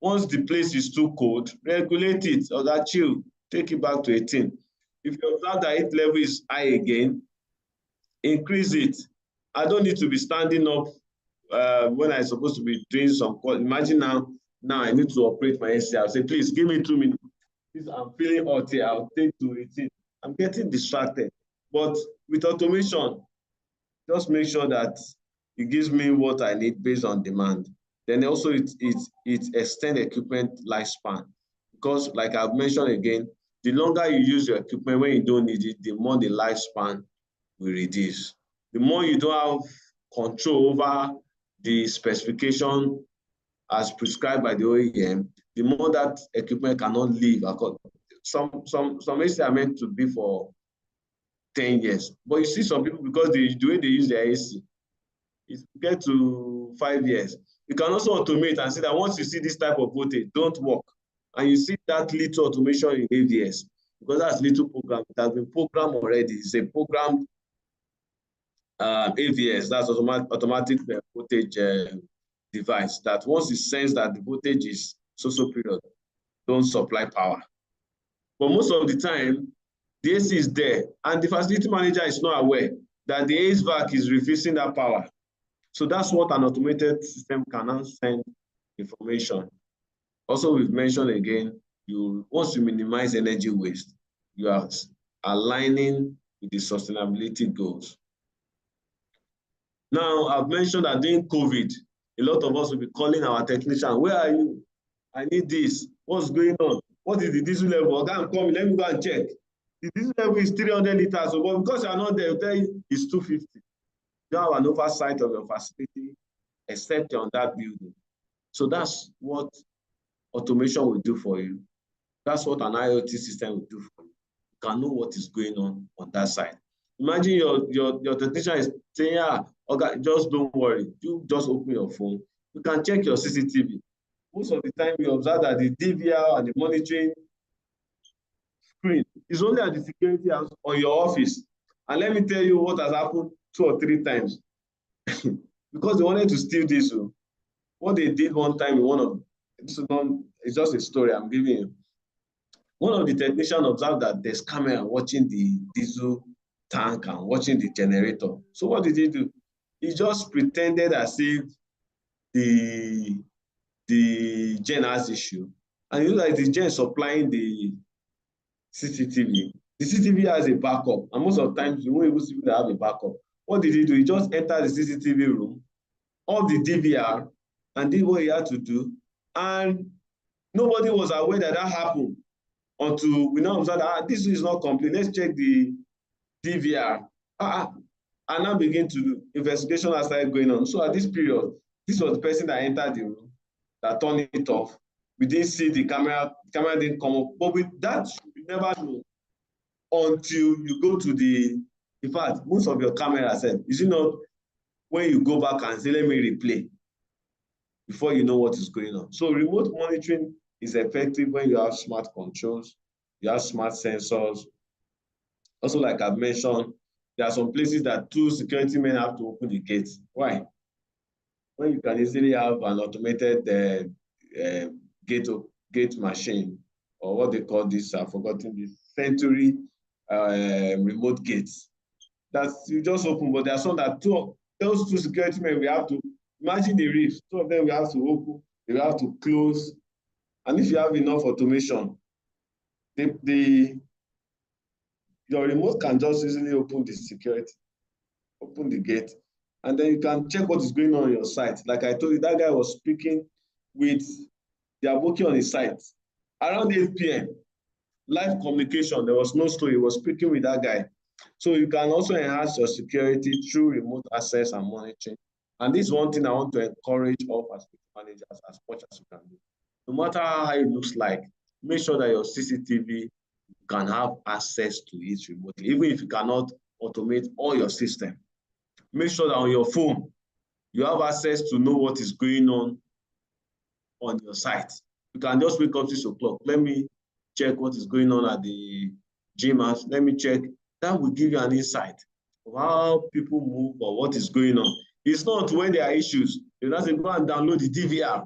Once the place is too cold, regulate it, or that chill, take it back to 18. If you observe that heat level is high again, increase it. I don't need to be standing up when I'm supposed to be doing some. Imagine now I need to operate my AC. I'll say, please give me 2 minutes. Please, I'm feeling hot here. I'll take to 18. I'm getting distracted. But with automation, just make sure that it gives me what I need based on demand. Then also it extends equipment lifespan. Because like I've mentioned again, the longer you use your equipment when you don't need it, the more the lifespan will reduce. The more you don't have control over the specification as prescribed by the OEM, the more that equipment cannot live. Some AC are meant to be for 10 years. But you see some people, because the way they use their AC, it get to 5 years. You can also automate and say that once you see this type of voltage, don't work. And you see that little automation in AVS, because that's little program. It has been programmed already. It's a programmed AVS, that's automatic voltage device, that once it senses that the voltage is so period, don't supply power. But most of the time, the AC is there, and the facility manager is not aware that the HVAC is refusing that power. So that's what an automated system can send information. Also, we've mentioned again, once you minimize energy waste, you are aligning with the sustainability goals. Now, I've mentioned that during COVID, a lot of us will be calling our technician, where are you? I need this. What's going on? What is the diesel level? Okay, I'm coming. Let me go and check. The diesel level is 300 liters. So, but because you're not there, they'll tell you it's 250. You don't have an oversight of your facility, except you're on that building. So that's what automation will do for you. That's what an IoT system will do for you. You can know what is going on that side. Imagine your technician is saying, okay, just don't worry. You just open your phone. You can check your CCTV. Most of the time, you observe that the DVR and the monitoring screen is only at the security house or your office. And let me tell you what has happened 2 or 3 times. Because they wanted to steal this. What they did one time in it's just a story I'm giving you. One of the technicians observed that there's camera watching the diesel tank and watching the generator. So what did he do? He just pretended as if the gen has issue. And you know that the gen supplying the CCTV. The CCTV has a backup. And most of the times, you won't even see that have a backup. What did he do? He just entered the CCTV room, off the DVR, and did what he had to do. And nobody was aware that happened until we now observe that this is not complete. Let's check the DVR. And now begin to do investigation has started going on. So at this period, This was the person that entered the room, that turned it off. We didn't see the camera didn't come up. But with that, you never know until you go to in fact, most of your cameras, is it not when you go back and say, let me replay, before you know what is going on. So remote monitoring is effective when you have smart controls, you have smart sensors. Also, like I've mentioned, there are some places that two security men have to open the gates. Why? When you can easily have an automated gate machine, or what they call this, I've forgotten this, Century remote gates. That you just open, but there are some that those two security men, we have to imagine the risk. Two of them we have to open, we have to close. And if you have enough automation, your remote can just easily open the security, open the gate, and then you can check what is going on your site. Like I told you, that guy was speaking with the aboki on his site around 8 p.m. Live communication, there was no story, he was speaking with that guy. So you can also enhance your security through remote access and monitoring. And this is one thing I want to encourage all facility managers as much as you can do. No matter how it looks like, make sure that your CCTV can have access to it remotely, even if you cannot automate all your system. Make sure that on your phone, you have access to know what is going on your site. You can just wake up 6 o'clock. Let me check what is going on at the gym house. Let me check. That will give you an insight of how people move or what is going on. It's not when there are issues, you just go and download the DVR.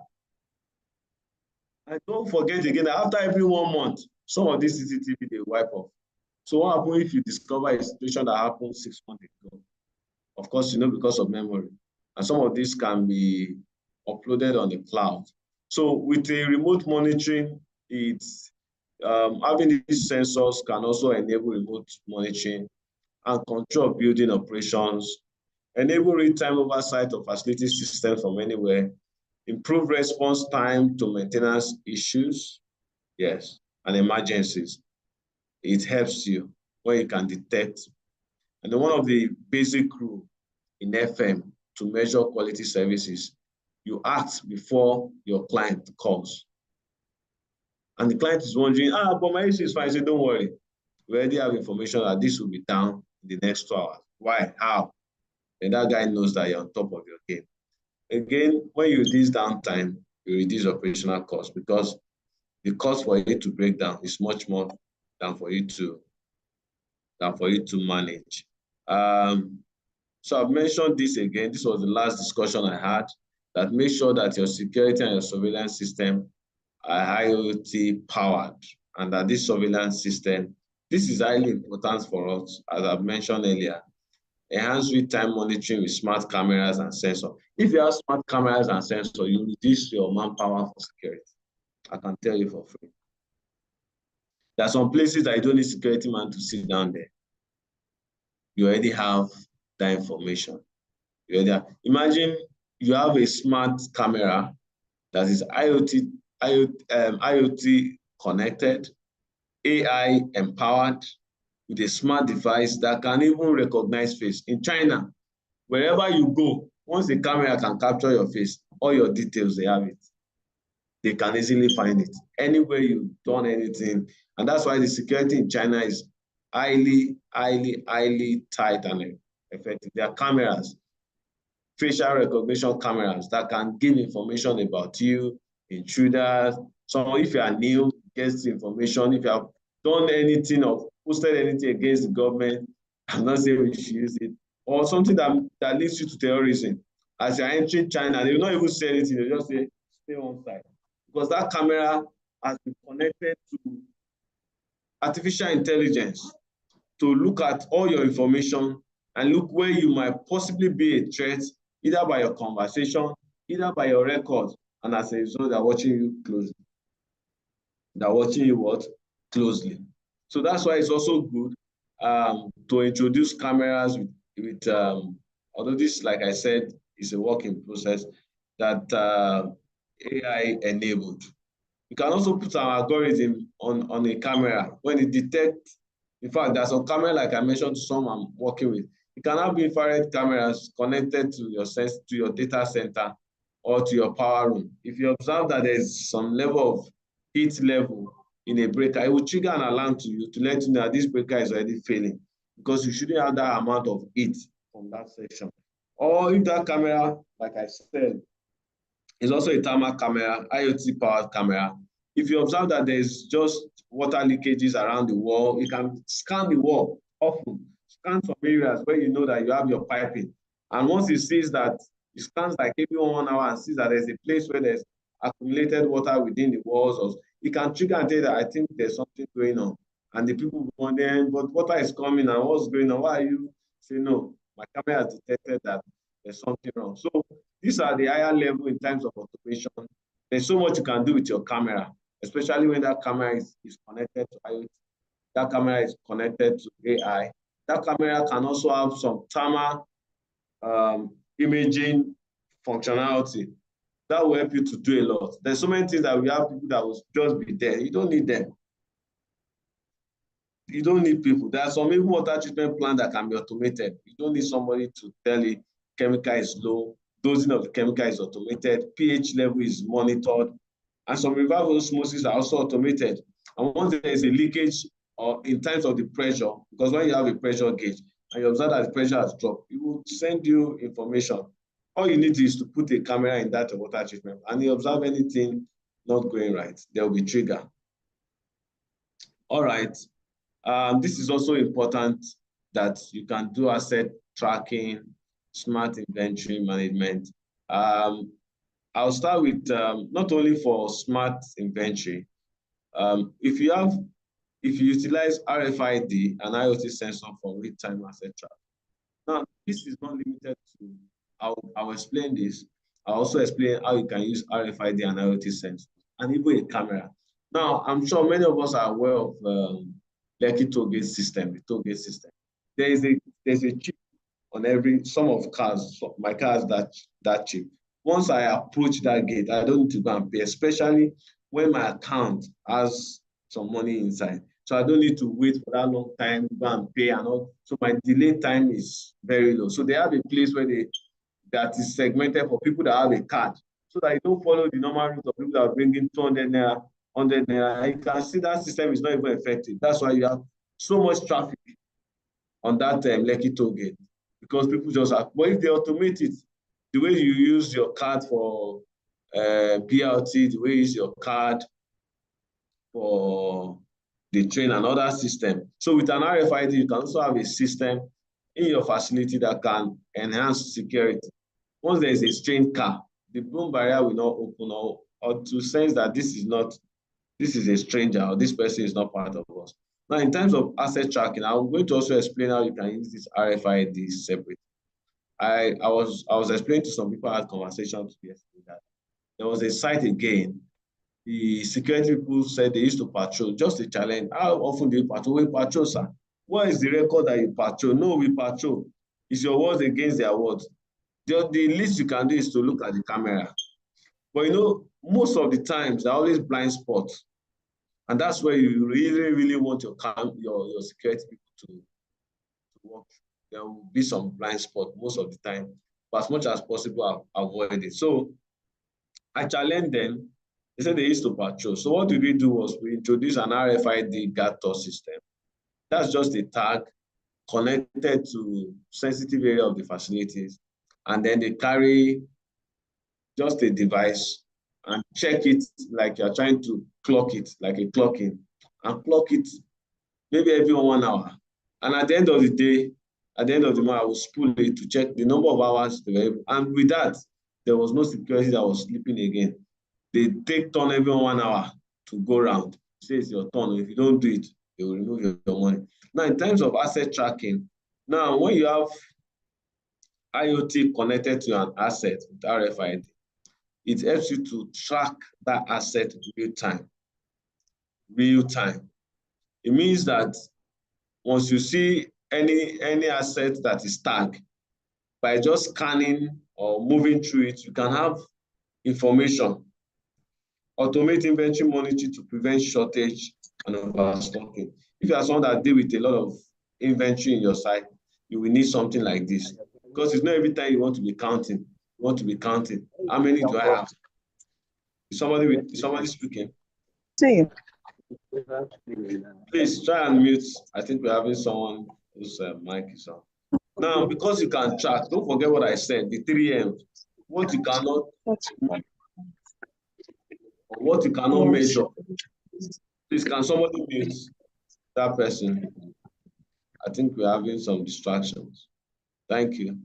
And don't forget again, after every 1 month, some of these CCTV, they wipe off. So what happens if you discover a situation that happened 6 months ago? Of course, because of memory. And some of these can be uploaded on the cloud. So with a remote monitoring, it's having these sensors can also enable remote monitoring and control building operations, enable real-time oversight of facility systems from anywhere, improve response time to maintenance issues, yes, and emergencies. It helps you when you can detect. And one of the basic rules in FM to measure quality services, you act before your client calls. And the client is wondering, but my issue is fine. I say, don't worry. We already have information that this will be down in the next 2 hours. Why? How? And that guy knows that you're on top of your game. Again, when you reduce downtime, you reduce operational costs, because the cost for it to break down is much more than for you to manage. So I've mentioned this again. This was the last discussion I had, that make sure that your security and your surveillance system are IoT powered, and that this surveillance system, this is highly important for us, as I've mentioned earlier. Enhance real-time monitoring with smart cameras and sensors. If you have smart cameras and sensors, you reduce your manpower for security. I can tell you for free. There are some places that you don't need security man to sit down there. You already have that information. Imagine you have a smart camera that is IoT connected, AI empowered, with a smart device that can even recognize face. In China, wherever you go, once the camera can capture your face, all your details, they have it. They can easily find it. Anywhere you've done anything. And that's why the security in China is highly, highly, highly tight and effective. There are cameras, facial recognition cameras, that can give information about you, intruders. So if you are new, gets information. If you have done anything or posted anything against the government, I'm not saying we should use it, or something that leads you to terrorism. As you're entering China, they will not even say anything. They just say, stay on site. Because that camera has been connected to artificial intelligence to look at all your information and look where you might possibly be a threat, either by your conversation, either by your records, and as a result, they're watching you closely. They're watching you what? Closely. So that's why it's also good to introduce cameras with although this, like I said, is a work in process, that AI enabled. You can also put an algorithm on a camera when it detects. In fact, there's some camera, like I mentioned, some I'm working with. You can have infrared cameras connected to your data center or to your power room. If you observe that there's some level of heat level in a breaker, it will trigger an alarm to you to let you know that this breaker is already failing, because you shouldn't have that amount of heat from that section. Or if that camera, like I said, is also a thermal camera, IoT powered camera, if you observe that there's just water leakages around the wall, you can scan the wall often, scan some areas where you know that you have your piping. And once it sees that, it scans like every 1 hour and sees that there's a place where there's accumulated water within the walls, or it can trigger and tell that I think there's something going on. And the people wonder, but water is coming and what's going on? Why are you saying no? My camera has detected that there's something wrong. So these are the higher level in terms of automation. There's so much you can do with your camera, especially when that camera is connected to IoT. That camera is connected to AI. That camera can also have some thermal imaging functionality. That will help you to do a lot. There's so many things that we have people that will just be there. You don't need them. You don't need people. There are some even water treatment plants that can be automated. You don't need somebody to tell you chemical is low, dosing of the chemical is automated, pH level is monitored, and some reverse osmosis are also automated. And once there is a leakage or in terms of the pressure, because when you have a pressure gauge and you observe that the pressure has dropped, it will send you information. All you need is to put a camera in that water treatment and you observe anything not going right, there will be trigger. All right. This is also important that you can do asset tracking, smart inventory management. I'll start with not only for smart inventory. If you utilize RFID and IoT sensor for real-time asset tracking. Now, this is not limited to, I'll explain this. I'll also explain how you can use RFID and IoT sensors and even a camera. Now, I'm sure many of us are aware of Lekki toll gate system, the toll gate system. There's a chip on some of cars, my cars that chip. Once I approach that gate, I don't need to go and pay, especially when my account has some money inside. So I don't need to wait for that long time, go and pay and all. So my delay time is very low. So they have a place where that is segmented for people that have a card, so that you don't follow the normal route of people that are bringing 200 naira, 100 naira. You can see that system is not even effective. That's why you have so much traffic on that Lekki toll gate, because people just have. But if they automate it, the way you use your card for PLT, the way you use your card for the train and other system. So with an RFID, you can also have a system in your facility that can enhance security. Once there is a strange car, the boom barrier will not open or to sense that this is a stranger or this person is not part of us. Now, in terms of asset tracking, I'm going to also explain how you can use this RFID separate. I was explaining to some people I had conversations yesterday that there was a site again. The security people said they used to patrol, just a challenge. How often do you patrol? We patrol, sir. What is the record that you patrol? No, we patrol. It's your words against their words. The least you can do is to look at the camera. But you know, most of the times, there are always blind spots. And that's where you really, really want your security people to work. There will be some blind spot most of the time. But as much as possible, avoid it. So I challenged them. They said they used to patrol. So what we do was we introduced an RFID guard system. That's just a tag connected to sensitive area of the facilities. And then they carry just a device and check it like you're trying to clock it, like a clocking, and clock it maybe every 1 hour. And at the end of the day, at the end of the month, I will spool it to check the number of hours they were able. And with that, there was no security that was sleeping again. They take turn every 1 hour to go around. Say it's your turn. If you don't do it, they will remove your money. Now, in terms of asset tracking, now when you have IoT connected to an asset with RFID, it helps you to track that asset real time. Real time. It means that once you see any asset that is tagged, by just scanning or moving through it, you can have information. Automate inventory monitoring to prevent shortage and overstocking. If you are someone that deal with a lot of inventory in your site, you will need something like this, because it's not every time you want to be counting. want to be counting. How many do I have? Is somebody speaking? See. Please try and mute. I think we're having someone whose mic is on. Now, because you can track, don't forget what I said, the 3 M's. What you cannot, what you cannot measure. Please, can somebody mute that person? I think we're having some distractions. Thank you.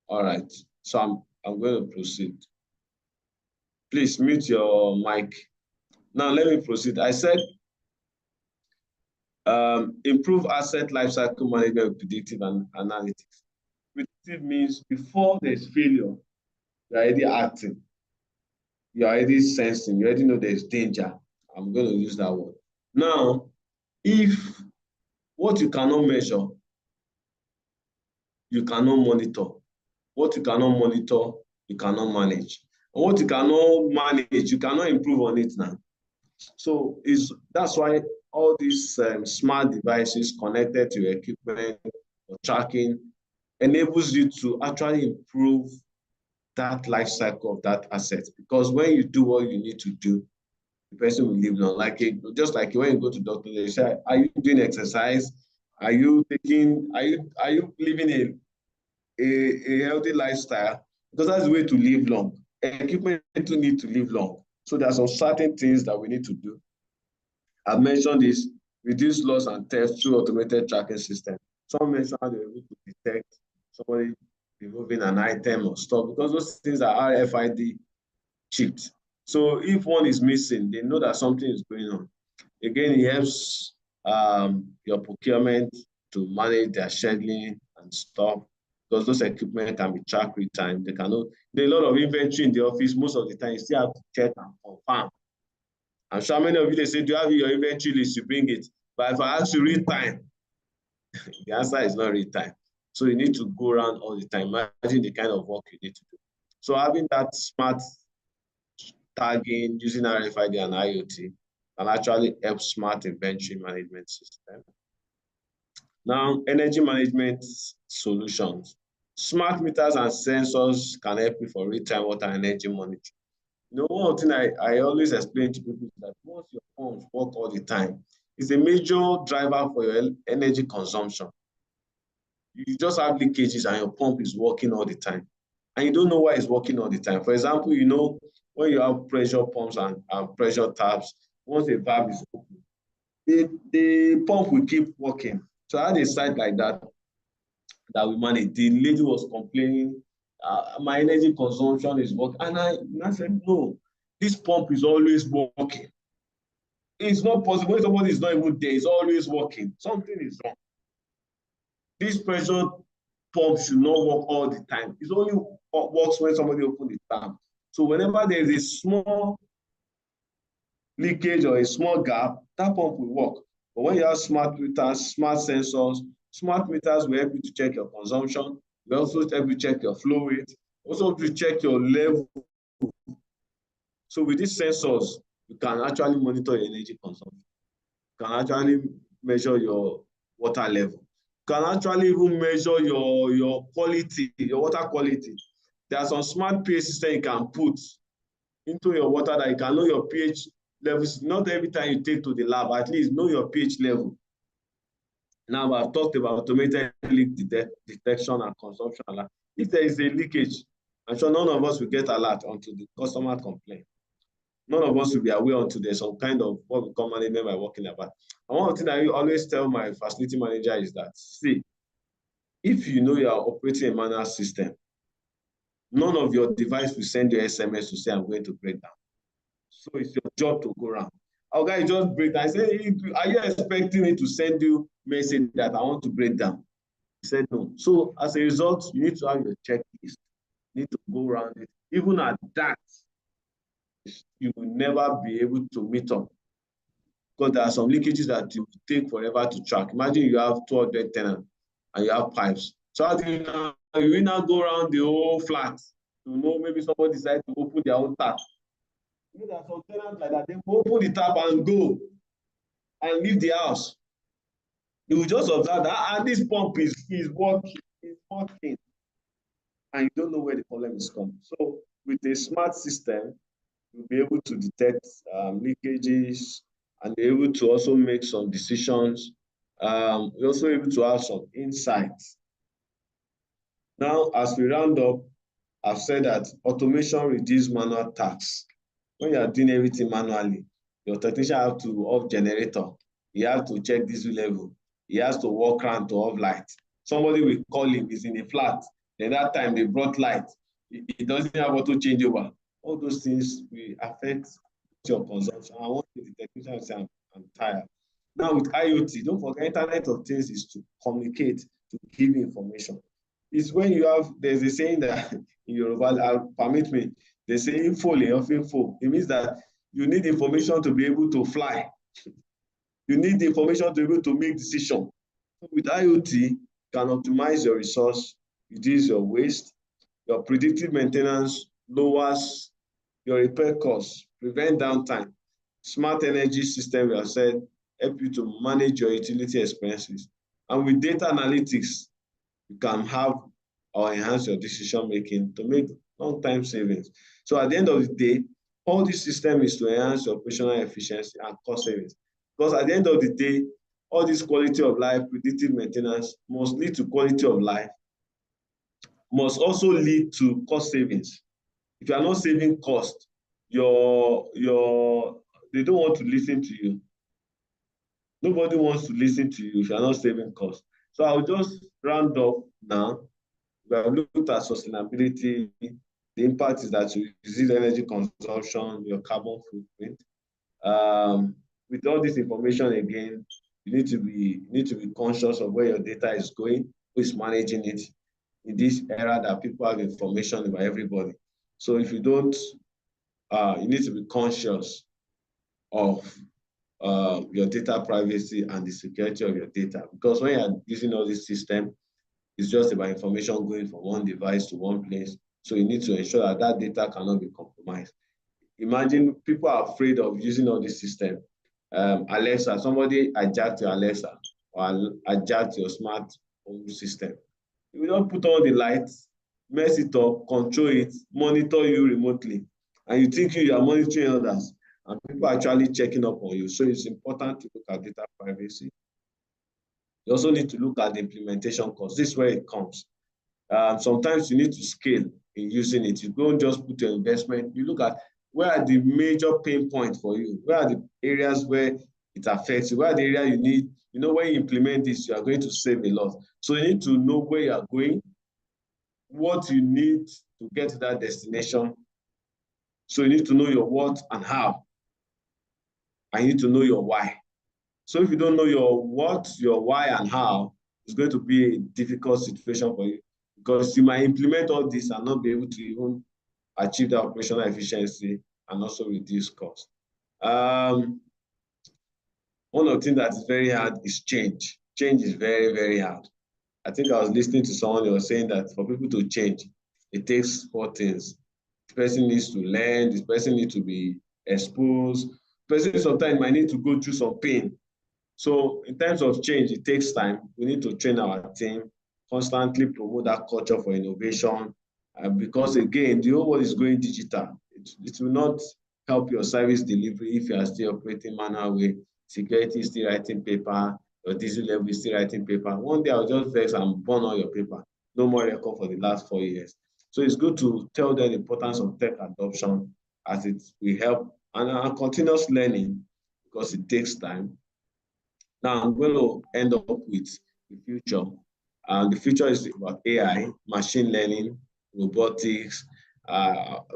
All right, so I'm going to proceed. Please mute your mic. Now let me proceed. I said improve asset lifecycle management with predictive analytics. Predictive means before there's failure, you're already acting. You're already sensing. You already know there's danger. I'm going to use that word. Now, if what you cannot measure, you cannot monitor. What you cannot monitor, you cannot manage. And what you cannot manage, you cannot improve on it now. So that's why all these smart devices connected to your equipment or tracking enables you to actually improve that life cycle of that asset. Because when you do what you need to do, the person will live long. Just like when you go to doctor, they say, are you doing exercise? Are you living a healthy lifestyle? Because that's the way to live long. Equipment need to live long. So there are some certain things that we need to do. I've mentioned this, reduce loss and theft through automated tracking system. Some mentioned how they're able to detect somebody removing an item or stuff, because those things are RFID chipped. So if one is missing, they know that something is going on. Again, it helps your procurement to manage their scheduling and stuff, because those equipment can be tracked real time. They cannot. There's a lot of inventory in the office. Most of the time, you still have to check and confirm. I'm sure many of you, they say, do you have your inventory list? You bring it. But if I ask you real time, the answer is not real time. So you need to go around all the time. Imagine the kind of work you need to do. So having that smart tagging using RFID and IoT can actually help smart inventory management system. Now, energy management solutions. Smart meters and sensors can help you for real-time water and energy monitoring. You know, one thing I always explain to people is that once your pumps work all the time, it's a major driver for your energy consumption. You just have leakages and your pump is working all the time. And you don't know why it's working all the time. For example, you know, when you have pressure pumps and pressure taps, once a valve is open, the pump will keep working. So I had a site like that we managed. The lady was complaining, my energy consumption is working. And I said, no, this pump is always working. It's not possible. When somebody is not even there, it's always working. Something is wrong. This pressure pump should not work all the time. It only works when somebody opens the tap. So whenever there is a small leakage or a small gap, that pump will work. But when you have smart meters, smart sensors, smart meters will help you to check your consumption. Will also help you check your flow rate. Also to check your level. So with these sensors, you can actually monitor your energy consumption. You can actually measure your water level. You can actually even measure your quality, your water quality. There are some smart pH systems you can put into your water that you can know your pH levels. Not every time you take to the lab, at least know your pH level. Now I've talked about automated leak detection and consumption alert. If there is a leakage, I'm sure none of us will get alert until the customer complains. None of us will be aware until there's some kind of what we call management by working about. And one thing I always tell my facility manager is that, see, if you know you are operating a manual system, none of your device will send you SMS to say, I'm going to break down. So it's your job to go around. Our guy just break down. I said, are you expecting me to send you message that I want to break down? He said, no. So as a result, you need to have your checklist. You need to go around it. Even at that, you will never be able to meet up, because there are some leakages that you take forever to track. Imagine you have 200 tenants and you have pipes. So how do you now go around the whole flat to know maybe somebody decided to open their own tap? You know, there are some tenants like that. They open the tap and go and leave the house. You will just observe that, and this pump is working. It's working. and you don't know where the problem is coming. So with a smart system, you'll be able to detect leakages and be able to also make some decisions. We're also able to have some insights. Now, as we round up, I've said that automation reduces manual tasks. When you are doing everything manually, your technician have to off generator. He has to check diesel level. He has to walk around to off light. Somebody will call him, he's in a flat. Then that time they brought light. He doesn't have auto changeover. All those things will affect your consumption. I want the technician to say, I'm tired. Now with IoT, don't forget, Internet of Things is to communicate, to give information. It's when you have, there's a saying that in Yoruba, permit me, they say info, info. It means that you need information to be able to fly. You need the information to be able to make decisions. With IoT, you can optimize your resource, reduce your waste, your predictive maintenance lowers your repair costs, prevent downtime. Smart energy system, we have said, help you to manage your utility expenses. And with data analytics, you can have or enhance your decision making to make long-term savings. So at the end of the day, all this system is to enhance your operational efficiency and cost savings. Because at the end of the day, all this quality of life, predictive maintenance must lead to quality of life, must also lead to cost savings. If you are not saving cost, they don't want to listen to you. Nobody wants to listen to you if you are not saving cost. So I'll just round up now. We have looked at sustainability. The impact is that you reduce energy consumption, your carbon footprint. With all this information again, you need to be conscious of where your data is going, who is managing it in this era that people have information about everybody. So if you don't, you need to be conscious of your data privacy and the security of your data. Because when you're using all this system, it's just about information going from one device to one place. So you need to ensure that that data cannot be compromised. Imagine people are afraid of using all this system. Alexa, somebody hijacked your Alexa or hijacked your smart home system. If you don't put on the lights, mess it up, control it, monitor you remotely, and you think you are monitoring others, and people are actually checking up on you. So it's important to look at data privacy. You also need to look at the implementation cost. This is where it comes. Sometimes you need to scale in using it. You don't just put your investment. You look at where are the major pain points for you? Where are the areas where it affects you? Where are the areas you need? You know, when you implement this, you are going to save a lot. So you need to know where you are going, what you need to get to that destination. So you need to know your what and how. And you need to know your why. So if you don't know your what, your why, and how, it's going to be a difficult situation for you because you might implement all this and not be able to even achieve that operational efficiency and also reduce cost. One of the things that is very hard is change. Change is very, very hard. I think I was listening to someone who was saying that for people to change, it takes 4 things. The person needs to learn, this person needs to be exposed, the person sometimes might need to go through some pain. So in terms of change, it takes time. We need to train our team, constantly promote that culture for innovation. Because again, the whole world is going digital. It will not help your service delivery if you are still operating manual way. Security is still writing paper, your diesel level is still writing paper. One day I'll just vex and burn all your paper. No more record for the last 4 years. So it's good to tell them the importance of tech adoption as it will help and continuous learning because it takes time. Now I'm going to end up with the future. The future is about AI, machine learning, robotics.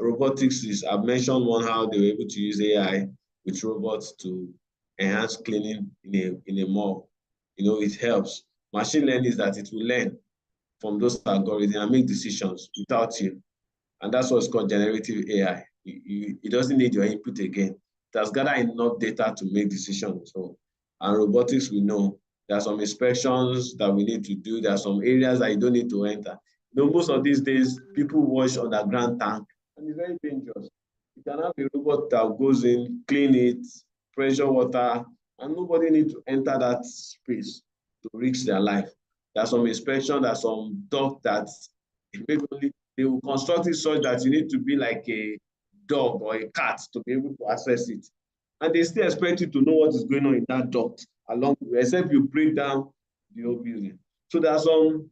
Robotics is, I've mentioned one, how they were able to use AI with robots to enhance cleaning in a mall. You know, it helps. Machine learning is that it will learn from those algorithms and make decisions without you. And that's what's called generative AI. It doesn't need your input again. It has gathered enough data to make decisions. So, and robotics, we know there are some inspections that we need to do. There are some areas that you don't need to enter. You know, most of these days, people wash underground tank, and it's very dangerous. You can have a robot that goes in, clean it, pressure water, and nobody needs to enter that space to risk their life. There's some inspection, there's some dock that maybe only they will construct it such that you need to be like a dog or a cat to be able to access it. And they still expect you to know what is going on in that duct along the way, except you break down the whole building. So there are some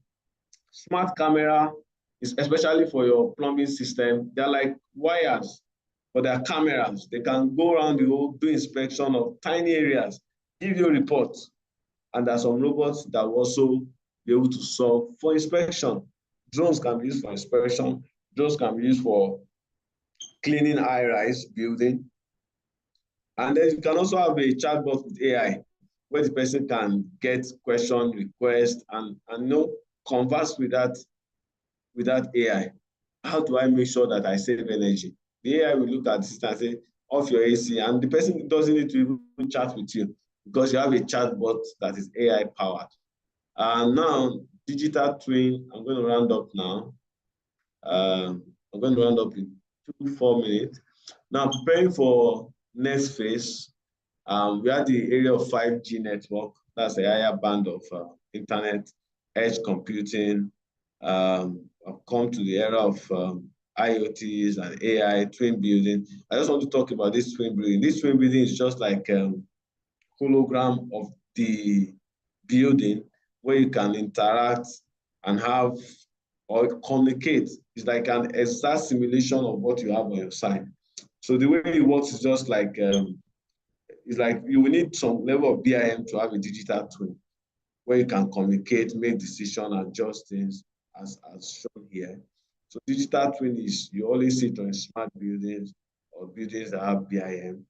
smart camera, especially for your plumbing system. They're like wires, but they're cameras. They can go around the whole, do inspection of tiny areas, give you reports. And there are some robots that will also be able to solve for inspection. Drones can be used for inspection. Drones can be used for cleaning high-rise building. And then you can also have a chatbot with AI, where the person can get question, request, and converse with that AI. How do I make sure that I save energy? The AI will look at the system and say, off your AC, and the person doesn't need to even chat with you because you have a chatbot that is AI powered. And now, digital twin, I'm going to round up now. I'm going to round up in 4 minutes. Now, preparing for next phase, we are the area of 5G network. That's a higher band of internet, edge computing. I've come to the era of IoTs and AI, twin building. I just want to talk about this twin building. This twin building is just like hologram of the building where you can interact and have or communicate. It's like an exact simulation of what you have on your side. So the way it works is just like, it's like you will need some level of BIM to have a digital twin where you can communicate, make decisions, adjust things as shown here. So digital twin is, you always see it on smart buildings or buildings that have BIM.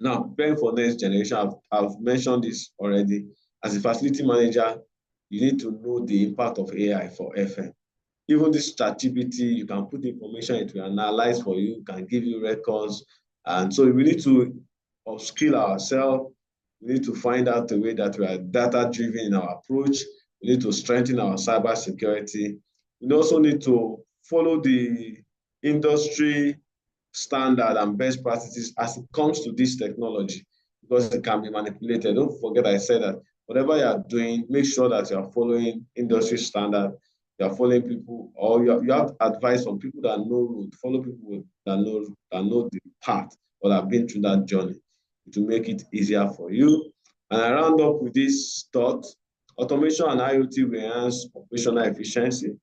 Now, preparing for next generation, I've mentioned this already. As a facility manager, you need to know the impact of AI for FM. Even this ChatGPT, you can put information, it will analyze for you, can give you records. And so we need to upskill ourselves. We need to find out a way that we are data-driven in our approach. We need to strengthen our cyber security. We also need to follow the industry standard and best practices as it comes to this technology, because it can be manipulated. Don't forget I said that whatever you are doing, make sure that you are following industry standard. You are following people, or you have advice from people that know road. Follow people that know the path or that have been through that journey to make it easier for you. And I round up with this thought: automation and IoT will enhance operational efficiency,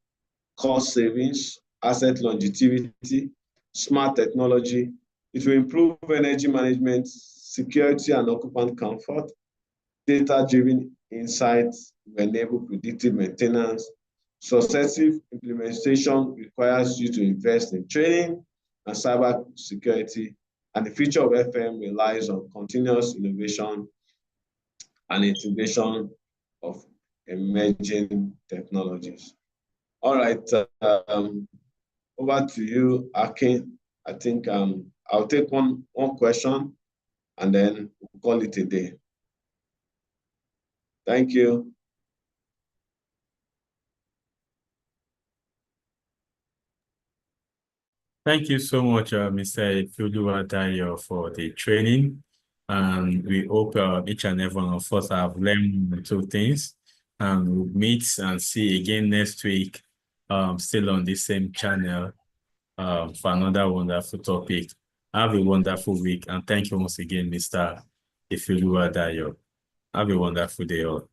cost savings, asset longevity, smart technology. It will improve energy management, security and occupant comfort. Data-driven insights will enable predictive maintenance. Successive implementation requires you to invest in training and cyber security. And the future of FM relies on continuous innovation and integration of emerging technologies. All right, over to you, Akin. I think I'll take one question and then we'll call it a day. Thank you. Thank you so much, Mr. Ifeoluwadayo, for the training. And we hope each and every one of us have learned 2 things. And we'll meet and see again next week, still on the same channel, for another wonderful topic. Have a wonderful week. And thank you once again, Mr. Ifeoluwadayo. Have a wonderful day all.